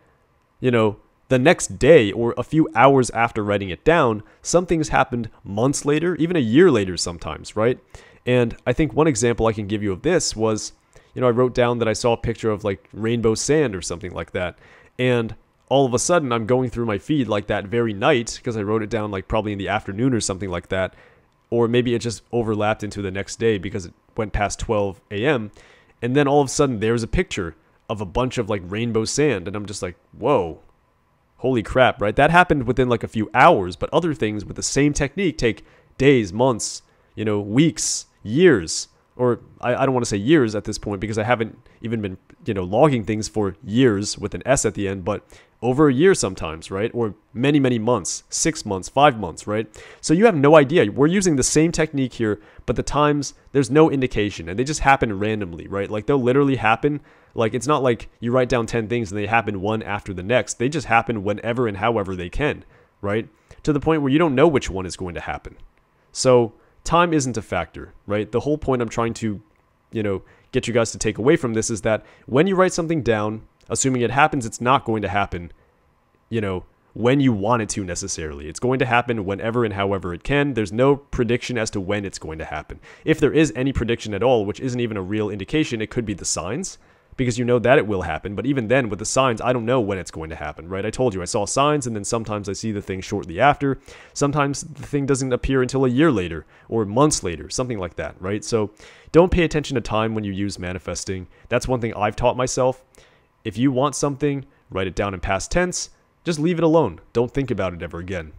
the next day or a few hours after writing it down. Some things happened months later, even a year later sometimes, right? And I think one example I can give you of this was, I wrote down that I saw a picture of like rainbow sand or something like that. And all of a sudden I'm going through my feed like that very night, because I wrote it down like probably in the afternoon or something like that. Or maybe it just overlapped into the next day because it went past 12 a.m. And then all of a sudden there's a picture of a bunch of like rainbow sand. And I'm just like, whoa, holy crap, right? That happened within like a few hours, but other things with the same technique take days, months, weeks, years. Or I don't want to say years at this point because I haven't even been, logging things for years with an S at the end, but over a year sometimes, right? Or many, many months, 6 months, 5 months, right? So you have no idea. We're using the same technique here, but the times, there's no indication, and they just happen randomly, right? Like they'll literally happen. Like it's not like you write down 10 things and they happen one after the next. They just happen whenever and however they can, right? To the point where you don't know which one is going to happen. So time isn't a factor, right? The whole point I'm trying to, get you guys to take away from this is that when you write something down, assuming it happens, it's not going to happen, when you want it to necessarily. It's going to happen whenever and however it can. There's no prediction as to when it's going to happen. If there is any prediction at all, which isn't even a real indication, it could be the signs, because you know that it will happen. But even then, with the signs, I don't know when it's going to happen, right? I told you, I saw signs, and then sometimes I see the thing shortly after. Sometimes the thing doesn't appear until a year later, or months later, something like that, right? So don't pay attention to time when you use manifesting. That's one thing I've taught myself. If you want something, write it down in past tense. Just leave it alone. Don't think about it ever again.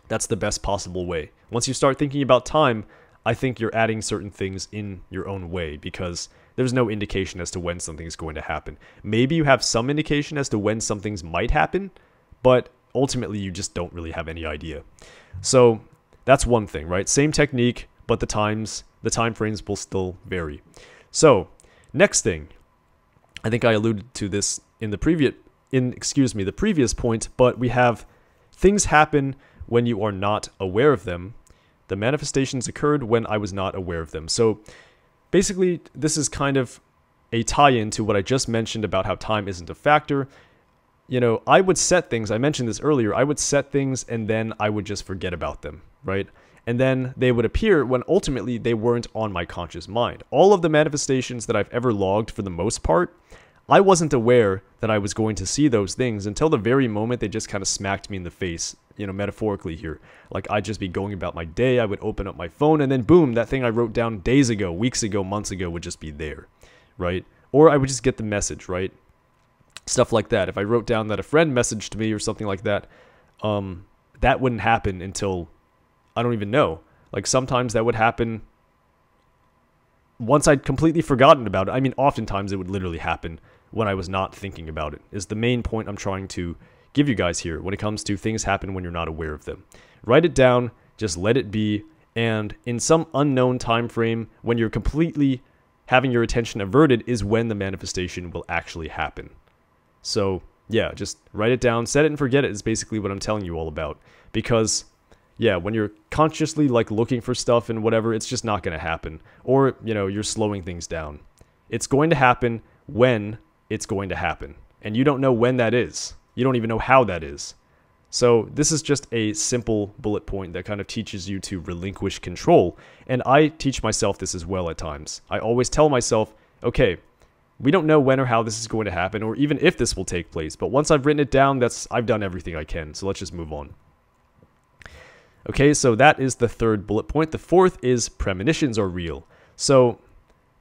That's the best possible way. Once you start thinking about time, I think you're adding certain things in your own way, because there's no indication as to when something is going to happen. Maybe you have some indication as to when some things might happen, but ultimately you just don't really have any idea. So that's one thing, right? Same technique, but the time frames will still vary. So next thing, I think I alluded to this in the previous point, but we have things happen when you are not aware of them. The manifestations occurred when I was not aware of them. So basically, this is kind of a tie-in to what I just mentioned about how time isn't a factor. I would set things, I mentioned this earlier, I would set things and then I would just forget about them, right? And then they would appear when ultimately they weren't on my conscious mind. All of the manifestations that I've ever logged, for the most part, I wasn't aware that I was going to see those things until the very moment they just kind of smacked me in the face, metaphorically here. Like I'd just be going about my day, I would open up my phone, and then boom, that thing I wrote down days ago, weeks ago, months ago would just be there, right? Or I would just get the message, right? Stuff like that. If I wrote down that a friend messaged me or something like that, that wouldn't happen until, I don't even know. Like sometimes that would happen once I'd completely forgotten about it. I mean, oftentimes it would literally happen when I was not thinking about it, is the main point I'm trying to give you guys here when it comes to things happen when you're not aware of them. Write it down, just let it be, and in some unknown time frame, when you're completely having your attention averted, is when the manifestation will actually happen. So yeah, just write it down, set it and forget it is basically what I'm telling you all about. Because yeah, when you're consciously like looking for stuff and whatever, it's just not going to happen. Or, you're slowing things down. It's going to happen when it's going to happen. And you don't know when that is. You don't even know how that is. So this is just a simple bullet point that kind of teaches you to relinquish control. And I teach myself this as well at times. I always tell myself, okay, we don't know when or how this is going to happen, or even if this will take place. But once I've written it down, I've done everything I can. So let's just move on. Okay, so that is the third bullet point. The fourth is premonitions are real. So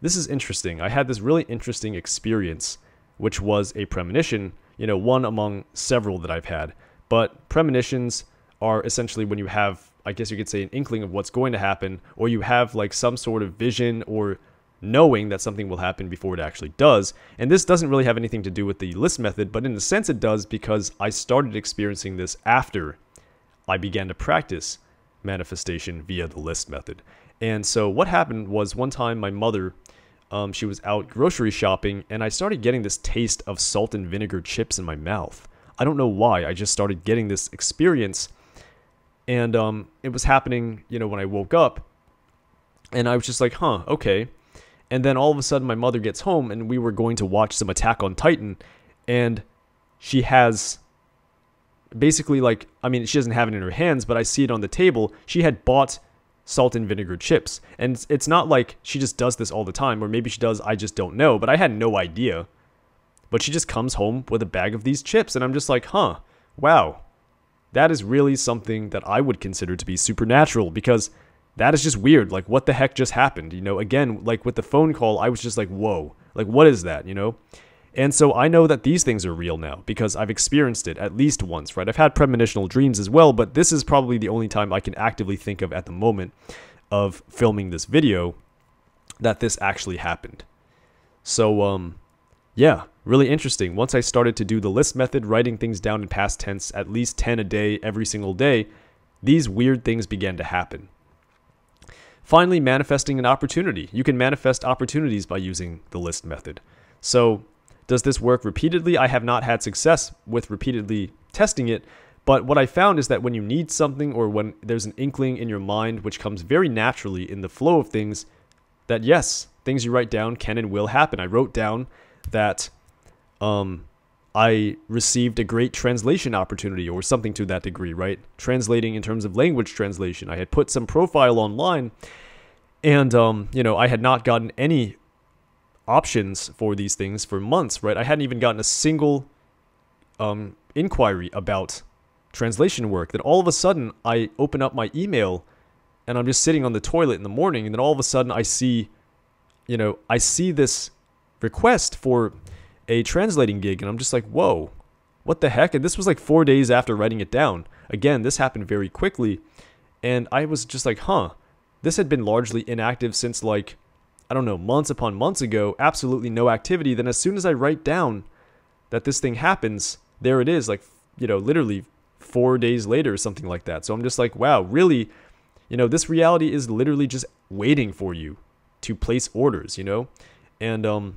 this is interesting. I had this really interesting experience, which was a premonition, one among several that I've had. But premonitions are essentially when you have, I guess you could say, an inkling of what's going to happen, or you have like some sort of vision or knowing that something will happen before it actually does. And this doesn't really have anything to do with the list method, but in a sense it does, because I started experiencing this after I began to practice manifestation via the list method. And so what happened was, one time my mother, she was out grocery shopping, and I started getting this taste of salt and vinegar chips in my mouth. I don't know why. I just started getting this experience. And it was happening, when I woke up. And I was just like, huh, okay. And then all of a sudden my mother gets home and we were going to watch some Attack on Titan. And she has basically she doesn't have it in her hands, but I see it on the table. She had bought salt and vinegar chips. And it's not like she just does this all the time, or maybe she does, I just don't know. But I had no idea. But she just comes home with a bag of these chips. And I'm just like, huh, wow. That is really something that I would consider to be supernatural, because that is just weird. Like, what the heck just happened? Again, like with the phone call, I was just like, whoa, like, what is that? And so I know that these things are real now because I've experienced it at least once, right? I've had premonitional dreams as well, but this is probably the only time I can actively think of at the moment of filming this video that this actually happened. So, yeah, really interesting. Once I started to do the list method, writing things down in past tense, at least 10 a day, every single day, these weird things began to happen. Finally, manifesting an opportunity. You can manifest opportunities by using the list method. So, does this work repeatedly? I have not had success with repeatedly testing it, but what I found is that when you need something, or when there's an inkling in your mind, which comes very naturally in the flow of things, that yes, things you write down can and will happen. I wrote down that I received a great translation opportunity, or something to that degree, right? Translating in terms of language translation. I had put some profile online, and, I had not gotten any options for these things for months, right? I hadn't even gotten a single inquiry about translation work. Then all of a sudden, I open up my email, and I'm just sitting on the toilet in the morning, and then all of a sudden I see this request for a translating gig, and I'm just like, whoa, what the heck? And this was like 4 days after writing it down. Again, this happened very quickly, and I was just like, huh, this had been largely inactive since months upon months ago, absolutely no activity. Then as soon as I write down that this thing happens, there it is, literally 4 days later or something like that. So I'm just like, wow, really, this reality is literally just waiting for you to place orders, and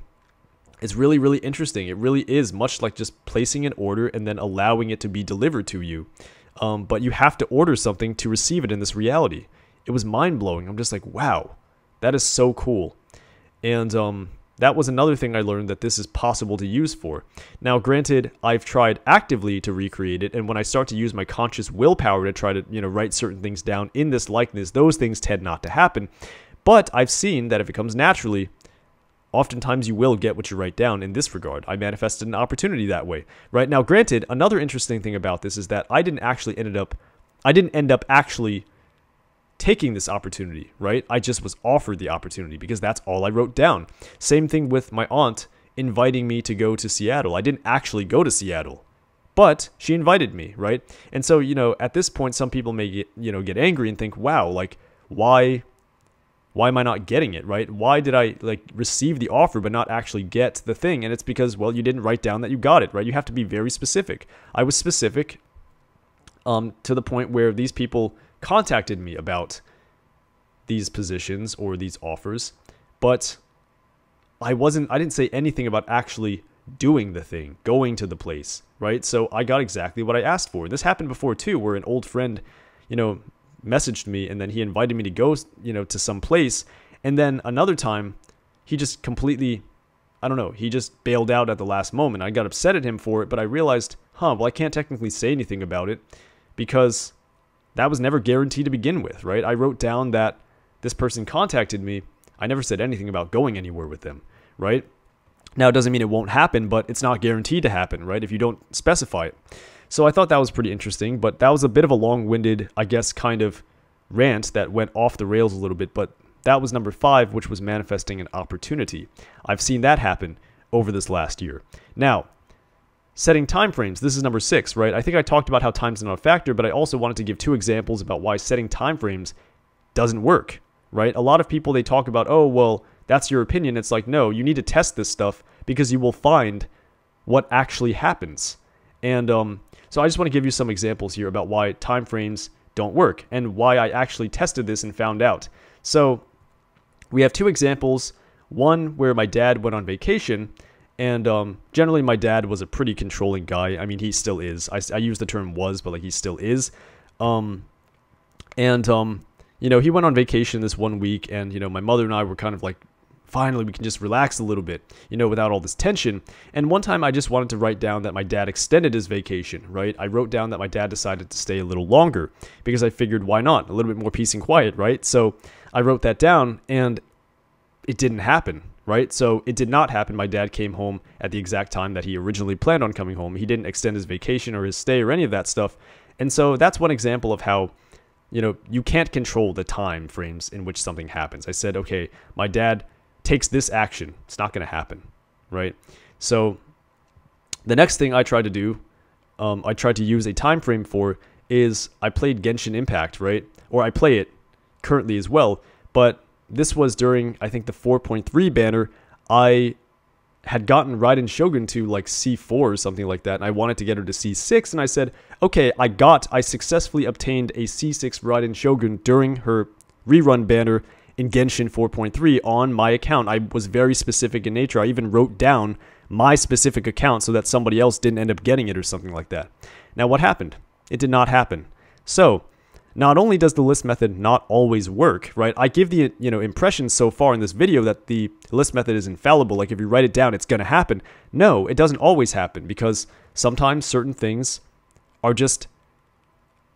it's really, really interesting. It really is much like just placing an order and then allowing it to be delivered to you. But you have to order something to receive it in this reality. It was mind-blowing. I'm just like, wow, that is so cool. And that was another thing I learned that this is possible to use for. Now, granted, I've tried actively to recreate it, and when I start to use my conscious willpower to try to, write certain things down in this likeness, those things tend not to happen. But I've seen that if it comes naturally, oftentimes you will get what you write down in this regard. I manifested an opportunity that way. Right now, granted, another interesting thing about this is that I didn't end up actually taking this opportunity, right? I just was offered the opportunity because that's all I wrote down. Same thing with my aunt inviting me to go to Seattle. I didn't actually go to Seattle, but she invited me, right? And so, at this point, some people may get angry and think, wow, like, why am I not getting it, right? Why did I receive the offer but not actually get the thing? And it's because, well, you didn't write down that you got it, right? You have to be very specific. I was specific to the point where these people contacted me about these positions or these offers, but I didn't say anything about actually doing the thing, going to the place, right? So I got exactly what I asked for. This happened before too, where an old friend, messaged me, and then he invited me to go, to some place. And then another time, he just completely, he just bailed out at the last moment. I got upset at him for it, but I realized, well, I can't technically say anything about it because that was never guaranteed to begin with, right? I wrote down that this person contacted me. I never said anything about going anywhere with them, right? Now, it doesn't mean it won't happen, but it's not guaranteed to happen, right? If you don't specify it. So I thought that was pretty interesting, but that was a bit of a long-winded, I guess, kind of rant that went off the rails a little bit, but that was number 5, which was manifesting an opportunity. I've seen that happen over this last year. Now, setting timeframes. This is number 6, right? I think I talked about how time's not a factor, but I also wanted to give 2 examples about why setting timeframes doesn't work, right? A lot of people, they talk about, oh, well, that's your opinion. It's like, no, you need to test this stuff because you will find what actually happens. And so I just want to give you some examples here about why timeframes don't work and why I actually tested this and found out. So we have 2 examples. One where my dad went on vacation, And generally, my dad was a pretty controlling guy. I mean, he still is. I use the term was, but like he still is. You know, he went on vacation this one week, and you know, my mother and I were kind of like, finally, we can just relax a little bit, you know, without all this tension. And one time I just wanted to write down that my dad extended his vacation, right? I wrote down that my dad decided to stay a little longer because I figured, why not? A little bit more peace and quiet, right? So I wrote that down, and it didn't happen, right? So it did not happen. My dad came home at the exact time that he originally planned on coming home. He didn't extend his vacation or his stay or any of that stuff. And so that's one example of how, you know, you can't control the time frames in which something happens. I said, okay, my dad takes this action. It's not going to happen, right? So the next thing I tried to do, I tried to use a time frame for, is I played Genshin Impact, right? Or I play it currently as well, but this was during, I think, the 4.3 banner. I had gotten Raiden Shogun to like C4 or something like that, and I wanted to get her to C6, and I said, okay, I successfully obtained a C6 Raiden Shogun during her rerun banner in Genshin 4.3 on my account. I was very specific in nature. I even wrote down my specific account so that somebody else didn't end up getting it or something like that. Now, what happened? It did not happen. So, not only does the list method not always work, right? I give the, you know, impression so far in this video that the list method is infallible. Like if you write it down, it's going to happen. No, it doesn't always happen, because sometimes certain things are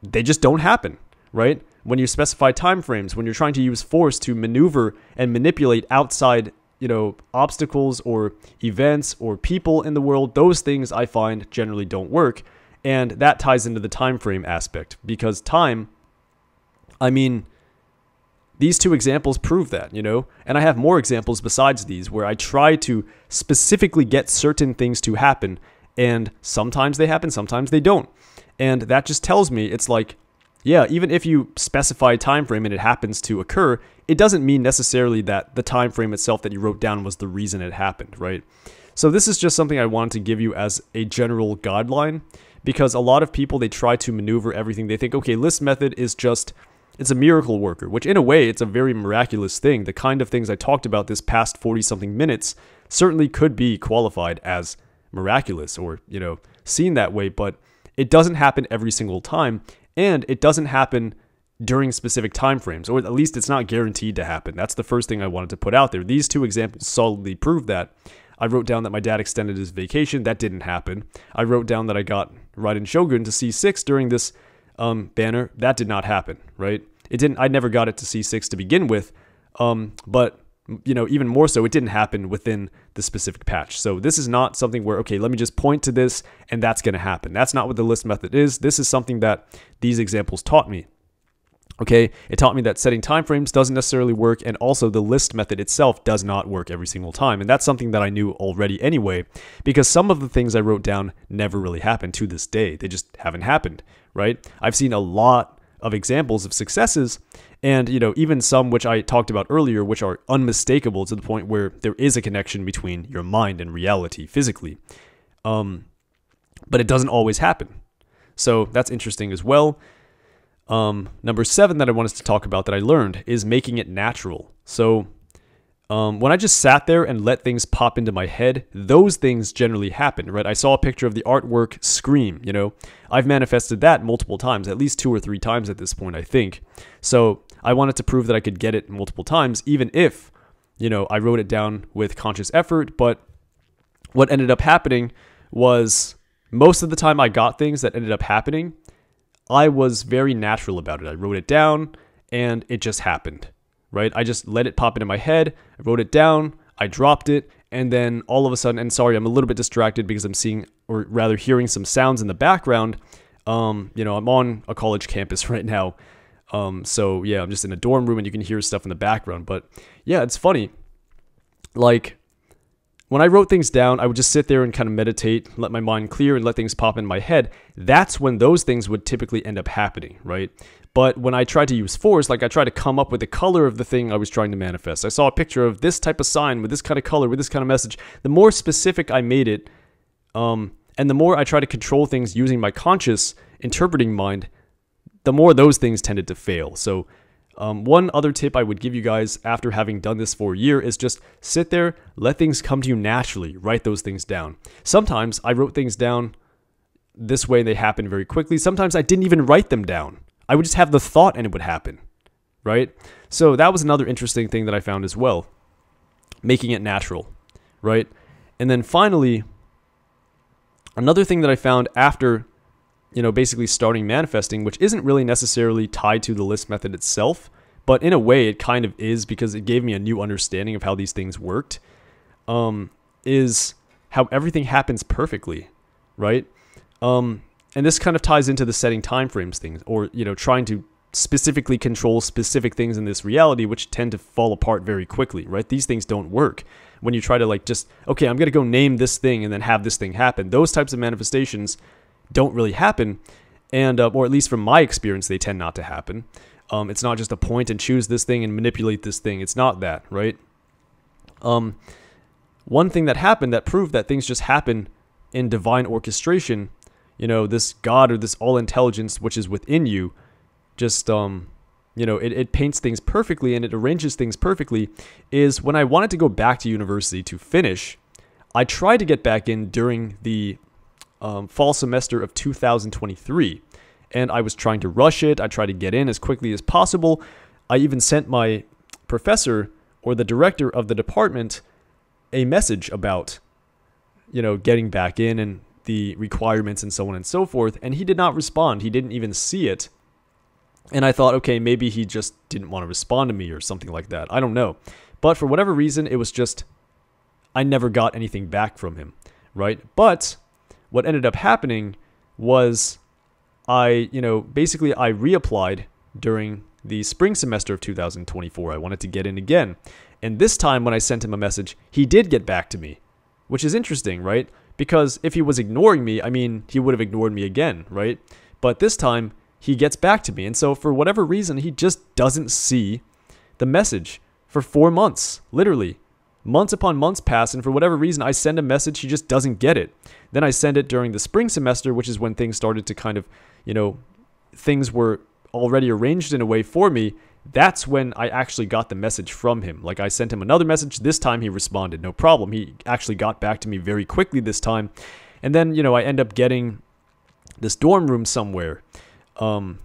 they just don't happen, right? When you specify time frames, when you're trying to use force to maneuver and manipulate outside, you know, obstacles or events or people in the world, those things I find generally don't work. And that ties into the time frame aspect, because time, I mean, these two examples prove that, you know, and I have more examples besides these where I try to specifically get certain things to happen, and sometimes they happen, sometimes they don't. And that just tells me, it's like, yeah, even if you specify a time frame and it happens to occur, it doesn't mean necessarily that the time frame itself that you wrote down was the reason it happened, right? So this is just something I wanted to give you as a general guideline, because a lot of people, they try to maneuver everything. They think, okay, list method is just, it's a miracle worker, which in a way, it's a very miraculous thing. The kind of things I talked about this past 40-something minutes certainly could be qualified as miraculous or, you know, seen that way, but it doesn't happen every single time. And it doesn't happen during specific time frames, or at least it's not guaranteed to happen. That's the first thing I wanted to put out there. These two examples solidly prove that. I wrote down that my dad extended his vacation. That didn't happen. I wrote down that I got Raiden Shogun to C6 during this banner. That did not happen, right? It didn't. I never got it to C6 to begin with, but you know, even more so, it didn't happen within the specific patch. So this is not something where, okay, let me just point to this and that's going to happen. That's not what the list method is. This is something that these examples taught me. Okay, it taught me that setting time frames doesn't necessarily work, and also the list method itself does not work every single time. And that's something that I knew already anyway, because some of the things I wrote down never really happened to this day. They just haven't happened, right? I've seen a lot of examples of successes, and you know, even some which I talked about earlier, which are unmistakable to the point where there is a connection between your mind and reality physically, but it doesn't always happen. So that's interesting as well. Number 7 that I wanted to talk about that I learned is making it natural. So when I just sat there and let things pop into my head, those things generally happen, right? I saw a picture of the artwork Scream, you know. I've manifested that multiple times, at least 2 or 3 times at this point, I think. So I wanted to prove that I could get it multiple times, even if, you know, I wrote it down with conscious effort. But what ended up happening was, most of the time I got things that ended up happening, I was very natural about it. I wrote it down and it just happened, right? I just let it pop into my head. I wrote it down, I dropped it, and then all of a sudden, and sorry, I'm a little bit distracted because I'm seeing, or rather hearing, some sounds in the background. You know, I'm on a college campus right now. So yeah, I'm just in a dorm room and you can hear stuff in the background. But yeah, it's funny. Like, when I wrote things down, I would just sit there and kind of meditate, let my mind clear and let things pop in my head. That's when those things would typically end up happening, right? But when I tried to use force, like I tried to come up with the color of the thing I was trying to manifest. I saw a picture of this type of sign with this kind of color, with this kind of message. The more specific I made it, and the more I try to control things using my conscious interpreting mind, the more those things tended to fail. So One other tip I would give you guys after having done this for a year is just sit there, let things come to you naturally, write those things down. Sometimes I wrote things down this way, they happened very quickly. Sometimes I didn't even write them down. I would just have the thought and it would happen, right? So that was another interesting thing that I found as well, making it natural, right? And then finally, another thing that I found after, basically starting manifesting, which isn't really necessarily tied to the list method itself, but in a way it kind of is because it gave me a new understanding of how these things worked, is how everything happens perfectly, right? And this kind of ties into the setting timeframes things, or, trying to specifically control specific things in this reality, which tend to fall apart very quickly, right? These things don't work. When you try to okay, I'm going to go name this thing and then have this thing happen. Those types of manifestations don't really happen. And, or at least from my experience, they tend not to happen. It's not just a point and choose this thing and manipulate this thing. It's not that, right? One thing that happened that proved that things just happen in divine orchestration, this God or this all intelligence, which is within you, just, it paints things perfectly and it arranges things perfectly, is when I wanted to go back to university to finish, I tried to get back in during the fall semester of 2023, and I was trying to rush it. I tried to get in as quickly as possible. I even sent my professor or the director of the department a message about, getting back in and the requirements and so on and so forth, and he did not respond. He didn't even see it. And I thought, okay, maybe he just didn't want to respond to me or something like that. I don't know. But for whatever reason, it was just, I never got anything back from him, right? But what ended up happening was I reapplied during the spring semester of 2024. I wanted to get in again. And this time when I sent him a message, he did get back to me, which is interesting, right? Because if he was ignoring me, he would have ignored me again, right? But this time, he gets back to me. And so for whatever reason, he just doesn't see the message for 4 months, literally. Months upon months pass, and for whatever reason, I send a message, he just doesn't get it. Then I send it during the spring semester, which is when things started to kind of, things were already arranged in a way for me. That's when I actually got the message from him. I sent him another message. This time he responded, no problem. He actually got back to me very quickly this time. And then, I end up getting this dorm room somewhere. A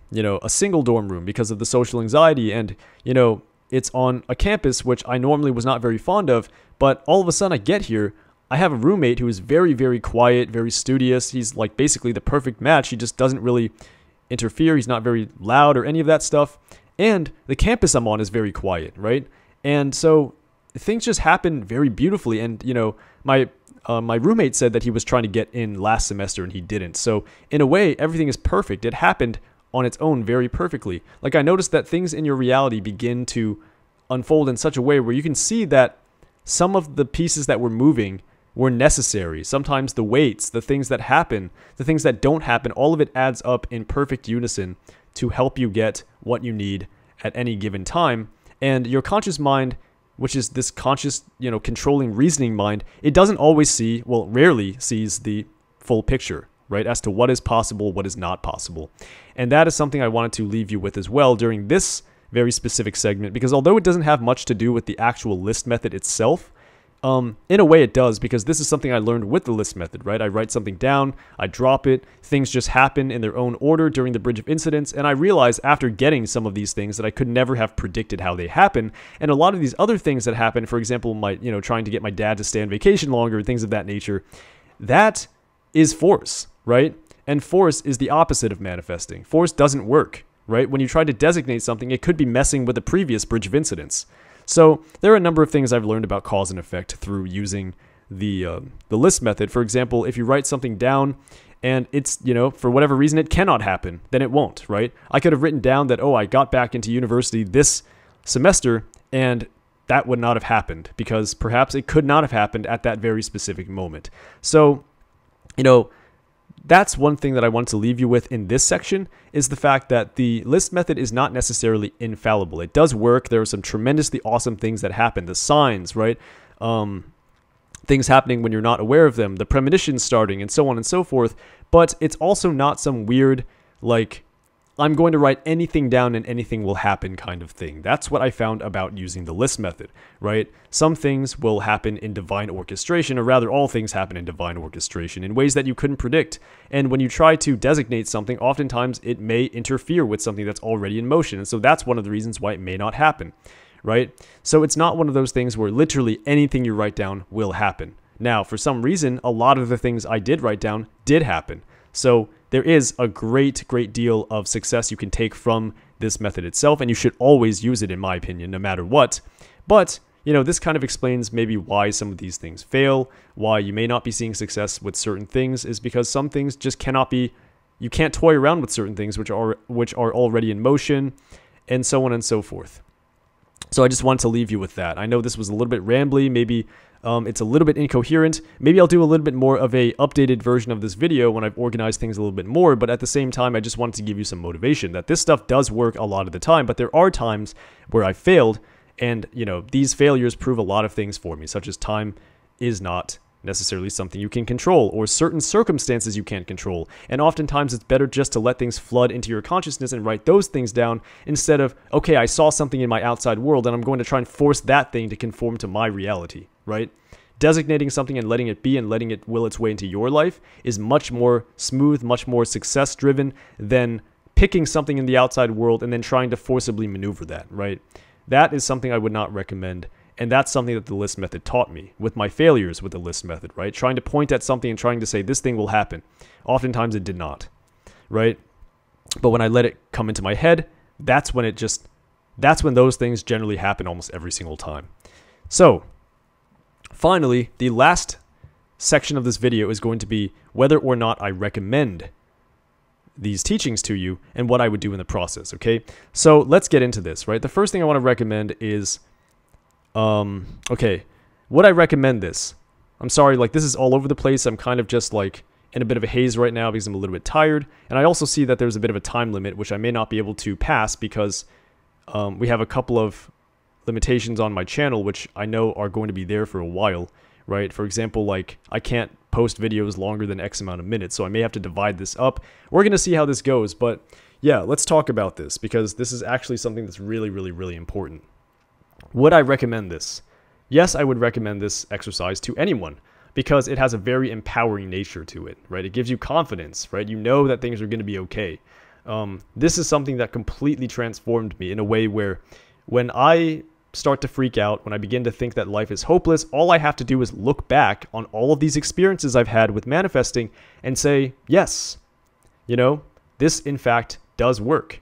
single dorm room because of the social anxiety, and, it's on a campus which I normally was not very fond of, but all of a sudden I get here, I have a roommate who is very, very quiet, very studious. He's basically the perfect match. He just doesn't really interfere. He's not very loud or any of that stuff. And the campus I'm on is very quiet, right? And so things just happen very beautifully. And, my roommate said that he was trying to get in last semester and he didn't. So in a way, everything is perfect. It happened on its own very perfectly. I noticed that things in your reality begin to unfold in such a way where you can see that some of the pieces that were moving were necessary. Sometimes the weights, the things that happen, the things that don't happen, all of it adds up in perfect unison to help you get what you need at any given time. And your conscious mind, which is this conscious, controlling reasoning mind, it doesn't always see, well, rarely sees the full picture, right, as to what is possible, what is not possible. And that is something I wanted to leave you with as well during this very specific segment, because although it doesn't have much to do with the actual list method itself, in a way it does, because this is something I learned with the list method, right? I write something down, I drop it, things just happen in their own order during the bridge of incidents, and I realized after getting some of these things that I could never have predicted how they happen. And a lot of these other things that happen, for example, trying to get my dad to stay on vacation longer, things of that nature, that is force, right? And force is the opposite of manifesting. Force doesn't work, right? When you try to designate something, it could be messing with the previous bridge of incidents. So there are a number of things I've learned about cause and effect through using the list method. For example, if you write something down and it's, for whatever reason it cannot happen, then it won't, right? I could have written down that, I got back into university this semester, and that would not have happened because perhaps it could not have happened at that very specific moment. So, that's one thing that I want to leave you with in this section, is the fact that the list method is not necessarily infallible. It does work. There are some tremendously awesome things that happen. The signs, right? Things happening when you're not aware of them, the premonitions starting, and so on and so forth. But it's also not some weird, I'm going to write anything down and anything will happen kind of thing. That's what I found about using the list method, right? Some things will happen in divine orchestration, or rather all things happen in divine orchestration in ways that you couldn't predict. And when you try to designate something, oftentimes it may interfere with something that's already in motion. And so that's one of the reasons why it may not happen, right? So it's not one of those things where literally anything you write down will happen. Now, for some reason, a lot of the things I did write down did happen. So there is a great deal of success you can take from this method itself, and you should always use it, in my opinion, no matter what. But, this kind of explains maybe why some of these things fail, why you may not be seeing success with certain things, is because some things just cannot be, you can't toy around with certain things which are already in motion, and so on and so forth. So I just wanted to leave you with that. I know this was a little bit rambly, maybe it's a little bit incoherent. Maybe I'll do a little bit more of a updated version of this video when I've organized things a little bit more, but at the same time, I just wanted to give you some motivation that this stuff does work a lot of the time, but there are times where I failed, and, these failures prove a lot of things for me, such as time is not necessarily something you can control, or certain circumstances you can't control. And oftentimes it's better just to let things flood into your consciousness and write those things down instead of, okay, I saw something in my outside world and I'm going to try and force that thing to conform to my reality, right? Designating something and letting it be and letting it will its way into your life is much more smooth, much more success driven than picking something in the outside world and then trying to forcibly maneuver that, right? That is something I would not recommend. And that's something that the list method taught me with my failures with the list method, right? Trying to point at something and trying to say this thing will happen. Oftentimes it did not, right? But when I let it come into my head, that's when those things generally happen almost every single time. So finally, the last section of this video is going to be whether or not I recommend these teachings to you and what I would do in the process, okay? So let's get into this, right? The first thing I want to recommend is okay, would I recommend this? I'm sorry, this is all over the place. I'm kind of just in a bit of a haze right now because I'm a little bit tired. And I also see that there's a bit of a time limit, which I may not be able to pass because we have a couple of limitations on my channel, which I know are going to be there for a while, right? For example, I can't post videos longer than X amount of minutes, so I may have to divide this up. We're going to see how this goes, but yeah, let's talk about this because this is actually something that's really important. Would I recommend this? Yes, I would recommend this exercise to anyone because it has a very empowering nature to it, right? It gives you confidence, right? You know that things are going to be okay. This is something that completely transformed me in a way where when I start to freak out, when I begin to think that life is hopeless, all I have to do is look back on all of these experiences I've had with manifesting and say, yes, this in fact does work.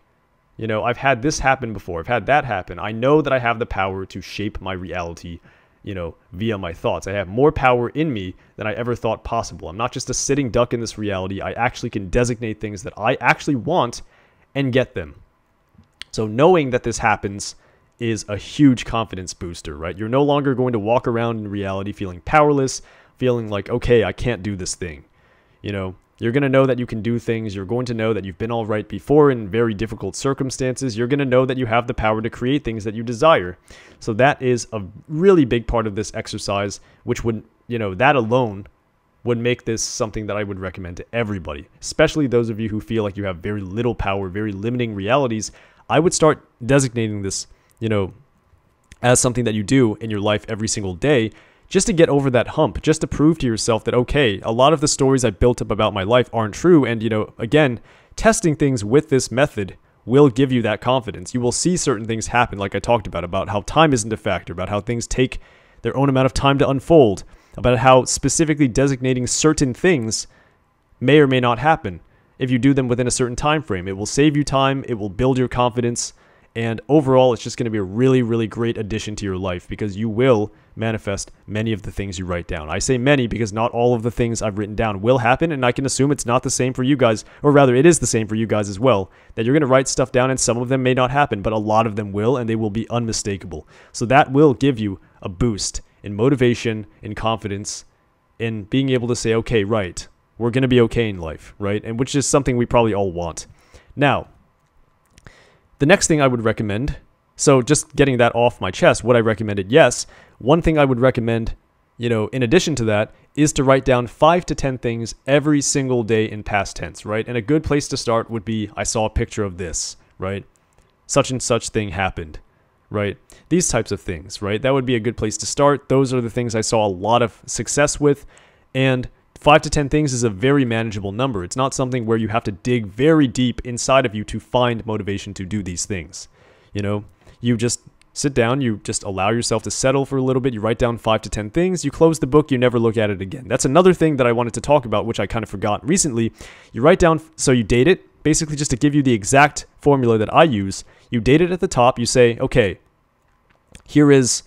I've had this happen before. I've had that happen. I know that I have the power to shape my reality, via my thoughts. I have more power in me than I ever thought possible. I'm not just a sitting duck in this reality. I actually can designate things that I actually want and get them. So knowing that this happens is a huge confidence booster, right? You're no longer going to walk around in reality feeling powerless, feeling like, okay, I can't do this thing. You're going to know that you can do things. You're going to know that you've been all right before in very difficult circumstances. You're going to know that you have the power to create things that you desire. So that is a really big part of this exercise, which would, that alone would make this something that I would recommend to everybody, especially those of you who feel like you have very little power, very limiting realities. I would start designating this, as something that you do in your life every single day, just to get over that hump, just to prove to yourself that, okay, a lot of the stories I built up about my life aren't true. And, again, testing things with this method will give you that confidence. You will see certain things happen, like I talked about how time isn't a factor, about how things take their own amount of time to unfold, about how specifically designating certain things may or may not happen if you do them within a certain time frame. It will save you time, it will build your confidence, and overall, it's just going to be a really great addition to your life because you will manifest many of the things you write down. I say many because not all of the things I've written down will happen, and I can assume it's not the same for you guys, or rather it is the same for you guys as well, that you're going to write stuff down and some of them may not happen, but a lot of them will, and they will be unmistakable. So that will give you a boost in motivation, in confidence, in being able to say, okay, right, we're going to be okay in life, right? And which is something we probably all want. Now, the next thing I would recommend, so just getting that off my chest, would I recommend it? Yes. One thing I would recommend, in addition to that, is to write down 5 to 10 things every single day in past tense, right? And a good place to start would be, I saw a picture of this, right? Such and such thing happened, right? These types of things, right? That would be a good place to start. Those are the things I saw a lot of success with. And 5 to 10 things is a very manageable number. It's not something where you have to dig very deep inside of you to find motivation to do these things. You just sit down, you just allow yourself to settle for a little bit, you write down 5 to 10 things, you close the book, you never look at it again. That's another thing that I wanted to talk about, which I kind of forgot recently. You write down, so you date it, basically just to give you the exact formula that I use. You date it at the top, you say, okay, here is,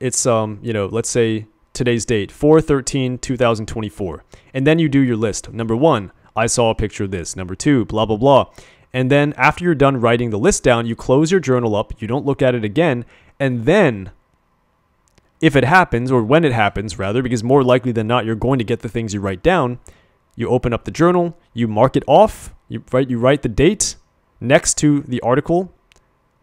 it's, let's say today's date, 4/13/2024. And then you do your list. Number 1, I saw a picture of this. Number 2, blah, blah, blah. And then after you're done writing the list down, you close your journal up, you don't look at it again, and then if it happens, or when it happens rather, because more likely than not you're going to get the things you write down, you open up the journal, you mark it off, you write the date next to the article,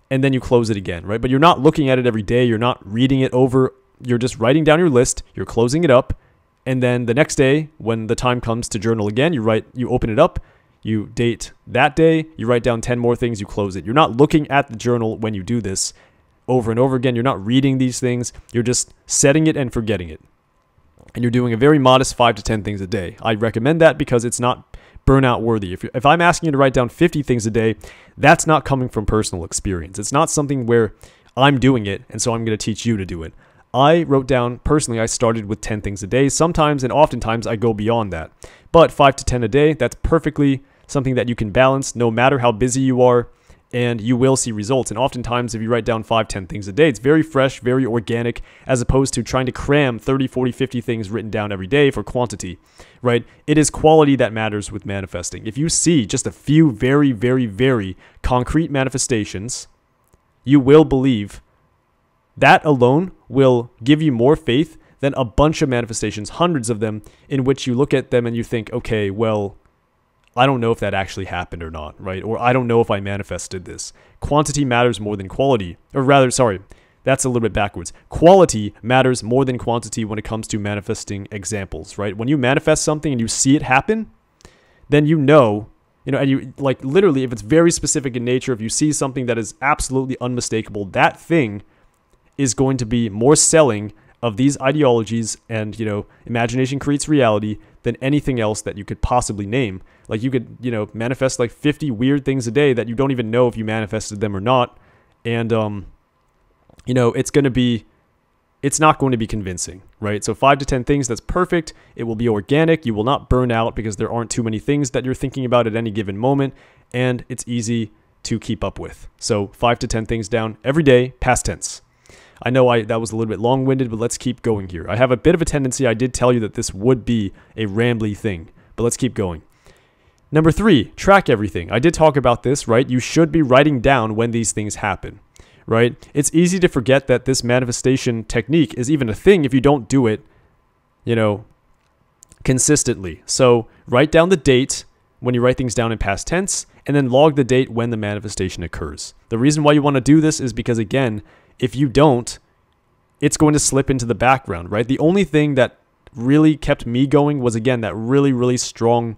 and then you close it again, right? But you're not looking at it every day, you're not reading it over, you're just writing down your list, you're closing it up, and then the next day when the time comes to journal again, you open it up, you date that day, you write down 10 more things, you close it. You're not looking at the journal when you do this over and over again. You're not reading these things. You're just setting it and forgetting it. And you're doing a very modest 5 to 10 things a day. I recommend that because it's not burnout worthy. If I'm asking you to write down 50 things a day, that's not coming from personal experience. It's not something where I'm doing it, and so I'm going to teach you to do it. I wrote down, personally, I started with 10 things a day. Sometimes and oftentimes I go beyond that. But 5 to 10 a day, that's perfectly something that you can balance no matter how busy you are, and you will see results. And oftentimes, if you write down 5, 10 things a day, it's very fresh, very organic, as opposed to trying to cram 30, 40, 50 things written down every day for quantity, right? It is quality that matters with manifesting. If you see just a few very, very, very concrete manifestations, you will believe. That alone will give you more faith than a bunch of manifestations, hundreds of them, in which you look at them and you think, okay, well, I don't know if that actually happened or not, right? Or I don't know if I manifested this. Quantity matters more than quality. Or rather, sorry, that's a little bit backwards. Quality matters more than quantity when it comes to manifesting examples, right? When you manifest something and you see it happen, then you know, and you, like, literally, if it's very specific in nature, if you see something that is absolutely unmistakable, that thing is going to be more selling of these ideologies and, imagination creates reality than anything else that you could possibly name. Like, you could, manifest like 50 weird things a day that you don't even know if you manifested them or not. And, it's not going to be convincing, right? So 5 to 10 things, that's perfect. It will be organic. You will not burn out because there aren't too many things that you're thinking about at any given moment. And it's easy to keep up with. So 5 to 10 things down every day, past tense. I know that was a little bit long-winded, but let's keep going here. I have a bit of a tendency, I did tell you that this would be a rambly thing, but let's keep going. Number 3, track everything. I did talk about this, right? You should be writing down when these things happen, right? It's easy to forget that this manifestation technique is even a thing if you don't do it, consistently. So write down the date when you write things down in past tense, and then log the date when the manifestation occurs. The reason why you want to do this is because, again, if you don't, it's going to slip into the background, right? The only thing that really kept me going was, again, that really, really strong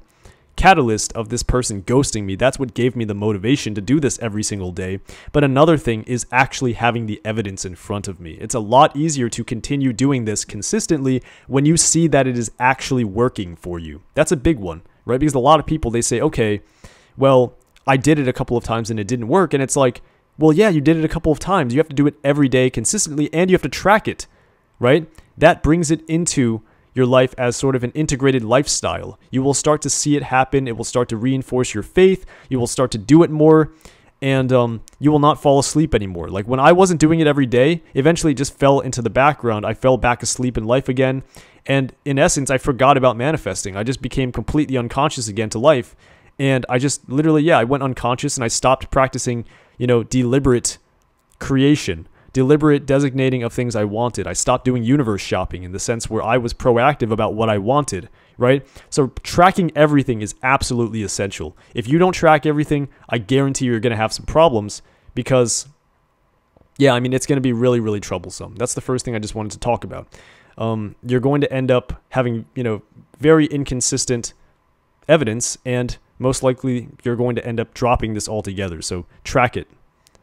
catalyst of this person ghosting me. That's what gave me the motivation to do this every single day. But another thing is actually having the evidence in front of me. It's a lot easier to continue doing this consistently when you see that it is actually working for you. That's a big one, right? Because a lot of people, they say, okay, well, I did it a couple of times and it didn't work. And it's like, well, yeah, you did it a couple of times. You have to do it every day consistently, and you have to track it, right? That brings it into your life as sort of an integrated lifestyle. You will start to see it happen. It will start to reinforce your faith. You will start to do it more, and you will not fall asleep anymore. Like, when I wasn't doing it every day, eventually it just fell into the background. I fell back asleep in life again, and in essence, I forgot about manifesting. I just became completely unconscious again to life, and I just literally, I went unconscious, and I stopped practicing deliberate creation, deliberate designating of things I wanted. I stopped doing universe shopping in the sense where I was proactive about what I wanted, right? So tracking everything is absolutely essential. If you don't track everything, I guarantee you're going to have some problems because, it's going to be really, really troublesome. That's the first thing I just wanted to talk about. you're going to end up having, very inconsistent evidence, and most likely you're going to end up dropping this altogether. So track it,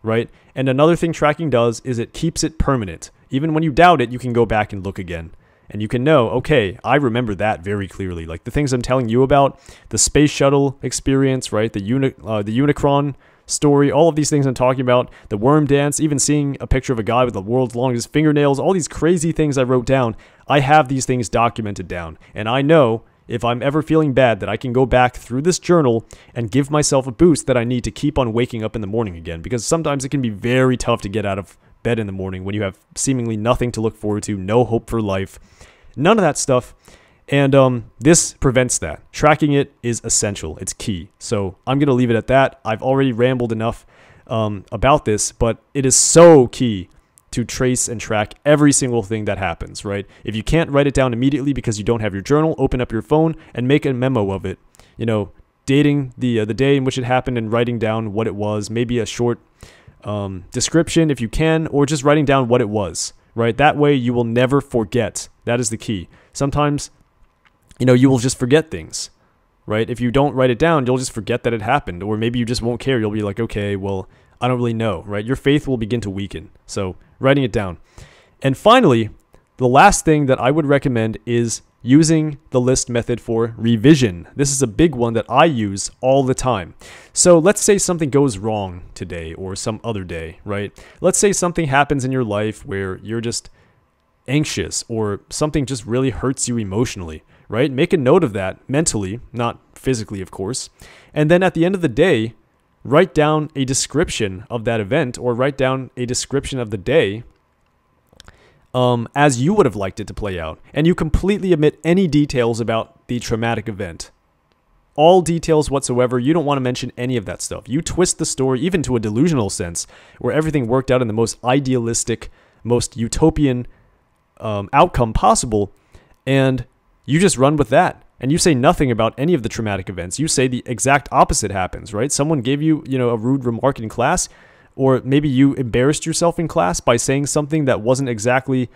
right? And another thing tracking does is it keeps it permanent. Even when you doubt it, you can go back and look again. And you can know, okay, I remember that very clearly. Like the things I'm telling you about, the space shuttle experience, right? The Unicron story, all of these things I'm talking about, the worm dance, even seeing a picture of a guy with the world's longest fingernails, all these crazy things I wrote down, I have these things documented down. And I know if I'm ever feeling bad that I can go back through this journal and give myself a boost that I need to keep on waking up in the morning again. Because sometimes it can be very tough to get out of bed in the morning when you have seemingly nothing to look forward to, no hope for life, none of that stuff. And this prevents that. Tracking it is essential. It's key. So I'm going to leave it at that. I've already rambled enough about this, but it is so key to trace and track every single thing that happens, right? If you can't write it down immediately because you don't have your journal, open up your phone and make a memo of it. Dating the day in which it happened and writing down what it was, maybe a short description if you can, or just writing down what it was, right? That way you will never forget. That is the key. Sometimes, you will just forget things, right? If you don't write it down, you'll just forget that it happened, or maybe you just won't care. You'll be like, okay, well, I don't really know, right? Your faith will begin to weaken. So writing it down. And finally, the last thing that I would recommend is using the list method for revision. This is a big one that I use all the time. So let's say something goes wrong today or some other day, right? Let's say something happens in your life where you're just anxious or something just really hurts you emotionally, right? Make a note of that mentally, not physically, of course. And then at the end of the day, write down a description of that event or write down a description of the day as you would have liked it to play out. And you completely omit any details about the traumatic event. All details whatsoever. You don't want to mention any of that stuff. You twist the story even to a delusional sense where everything worked out in the most idealistic, most utopian outcome possible. And you just run with that. And you say nothing about any of the traumatic events. You say the exact opposite happens, right? Someone gave you, a rude remark in class, or maybe you embarrassed yourself in class by saying something that wasn't exactly,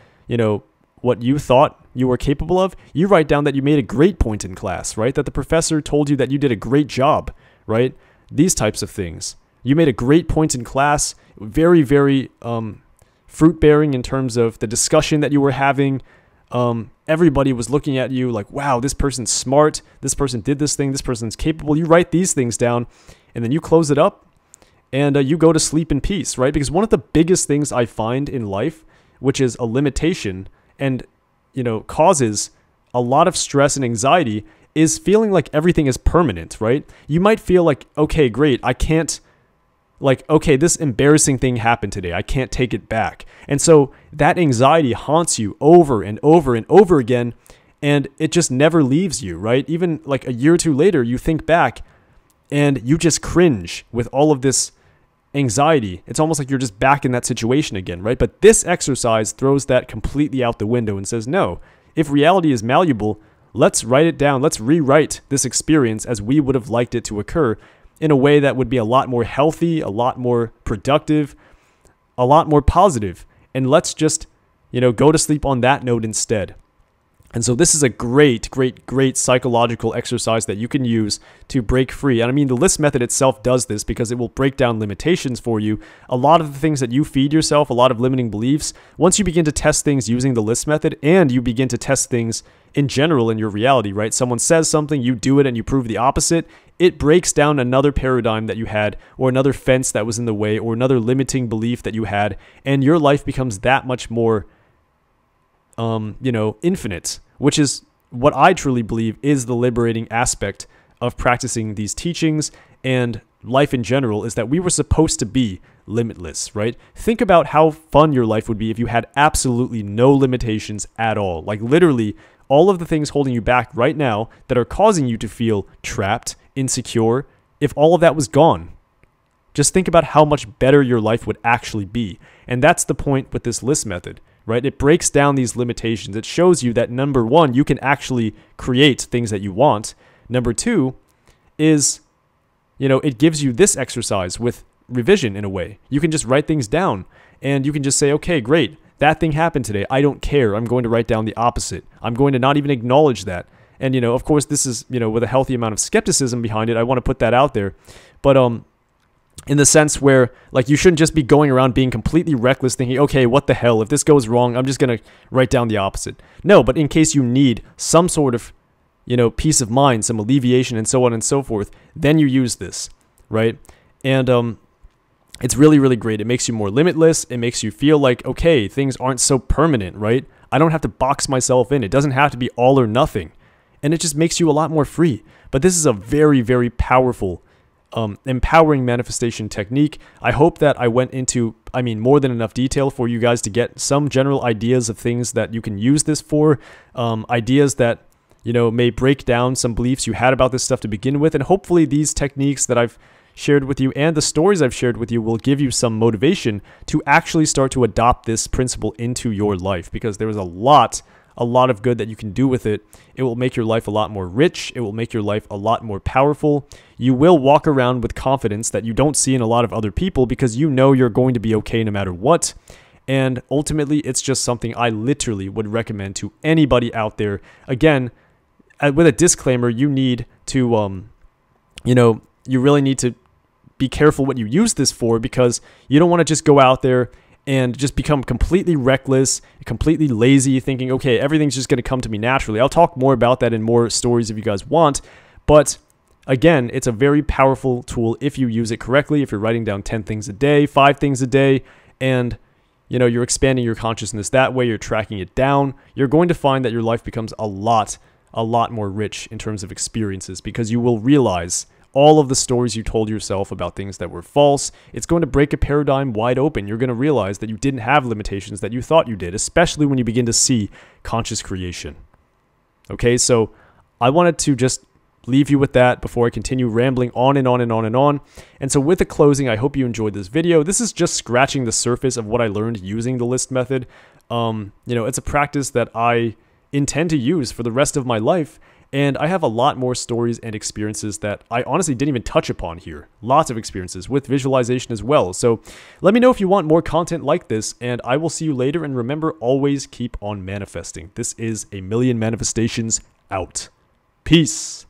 what you thought you were capable of. You write down that you made a great point in class, right? That the professor told you that you did a great job, right? These types of things. You made a great point in class, very, very fruit-bearing in terms of the discussion that you were having. Everybody was looking at you like, wow, this person's smart. This person did this thing. This person's capable. You write these things down and then you close it up and you go to sleep in peace, right? Because one of the biggest things I find in life, which is a limitation and, causes a lot of stress and anxiety, is feeling like everything is permanent, right? You might feel like, okay, great. I can't, okay, this embarrassing thing happened today. I can't take it back. And so that anxiety haunts you over and over and over again, and it just never leaves you, right? Even like a year or two later, you think back and you just cringe with all of this anxiety. It's almost like you're just back in that situation again, right? But this exercise throws that completely out the window and says, no, if reality is malleable, let's write it down. Let's rewrite this experience as we would have liked it to occur in a way that would be a lot more healthy, a lot more productive, a lot more positive. And let's just, go to sleep on that note instead. And so this is a great, great, great psychological exercise that you can use to break free. And I mean, the list method itself does this because it will break down limitations for you. A lot of the things that you feed yourself, a lot of limiting beliefs, once you begin to test things using the list method and you begin to test things in general in your reality, right? Someone says something, you do it, and you prove the opposite. It breaks down another paradigm that you had, or another fence that was in the way, or another limiting belief that you had, and your life becomes that much more, infinite, which is what I truly believe is the liberating aspect of practicing these teachings and life in general, is that we were supposed to be limitless, right? Think about how fun your life would be if you had absolutely no limitations at all. Like literally all of the things holding you back right now that are causing you to feel trapped, insecure, if all of that was gone. Just think about how much better your life would actually be. And that's the point with this list method, right? It breaks down these limitations. It shows you that number one, you can actually create things that you want. Number two is, it gives you this exercise with revision in a way. You can just write things down and you can just say, okay, great. that thing happened today. I don't care. I'm going to write down the opposite. I'm going to not even acknowledge that. And, of course, this is, with a healthy amount of skepticism behind it. I want to put that out there. But, in the sense where, like, you shouldn't just be going around being completely reckless thinking, okay, what the hell? If this goes wrong, I'm just going to write down the opposite. No, but in case you need some sort of, peace of mind, some alleviation and so on and so forth, then you use this, right? And it's really, really great. It makes you more limitless. It makes you feel like, okay, things aren't so permanent, right? I don't have to box myself in. It doesn't have to be all or nothing. And it just makes you a lot more free. But this is a very, very powerful empowering manifestation technique. I hope that I went into, more than enough detail for you guys to get some general ideas of things that you can use this for, ideas that, may break down some beliefs you had about this stuff to begin with. And hopefully these techniques that I've shared with you and the stories I've shared with you will give you some motivation to actually start to adopt this principle into your life, because there is a lot of good that you can do with it. It will make your life a lot more rich. It will make your life a lot more powerful. You will walk around with confidence that you don't see in a lot of other people, because you're going to be okay no matter what. And ultimately, it's just something I literally would recommend to anybody out there. Again, with a disclaimer, you need to, you really need to be careful what you use this for, because you don't want to just go out there and just become completely reckless, completely lazy, thinking, okay, everything's just going to come to me naturally. I'll talk more about that in more stories if you guys want. But again, it's a very powerful tool if you use it correctly, if you're writing down 10 things a day, 5 things a day, and you're expanding your consciousness that way, you're tracking it down, you're going to find that your life becomes a lot more rich in terms of experiences, because you will realize all of the stories you told yourself about things that were false. It's going to break a paradigm wide open. You're going to realize that you didn't have limitations that you thought you did, especially when you begin to see conscious creation. Okay, so I wanted to just leave you with that before I continue rambling on and on and on and on. And so with the closing, I hope you enjoyed this video. This is just scratching the surface of what I learned using the list method. It's a practice that I intend to use for the rest of my life. And I have a lot more stories and experiences that I honestly didn't even touch upon here. Lots of experiences with visualization as well. So let me know if you want more content like this, and I will see you later. And remember, always keep on manifesting. This is A Million Manifestations out. Peace.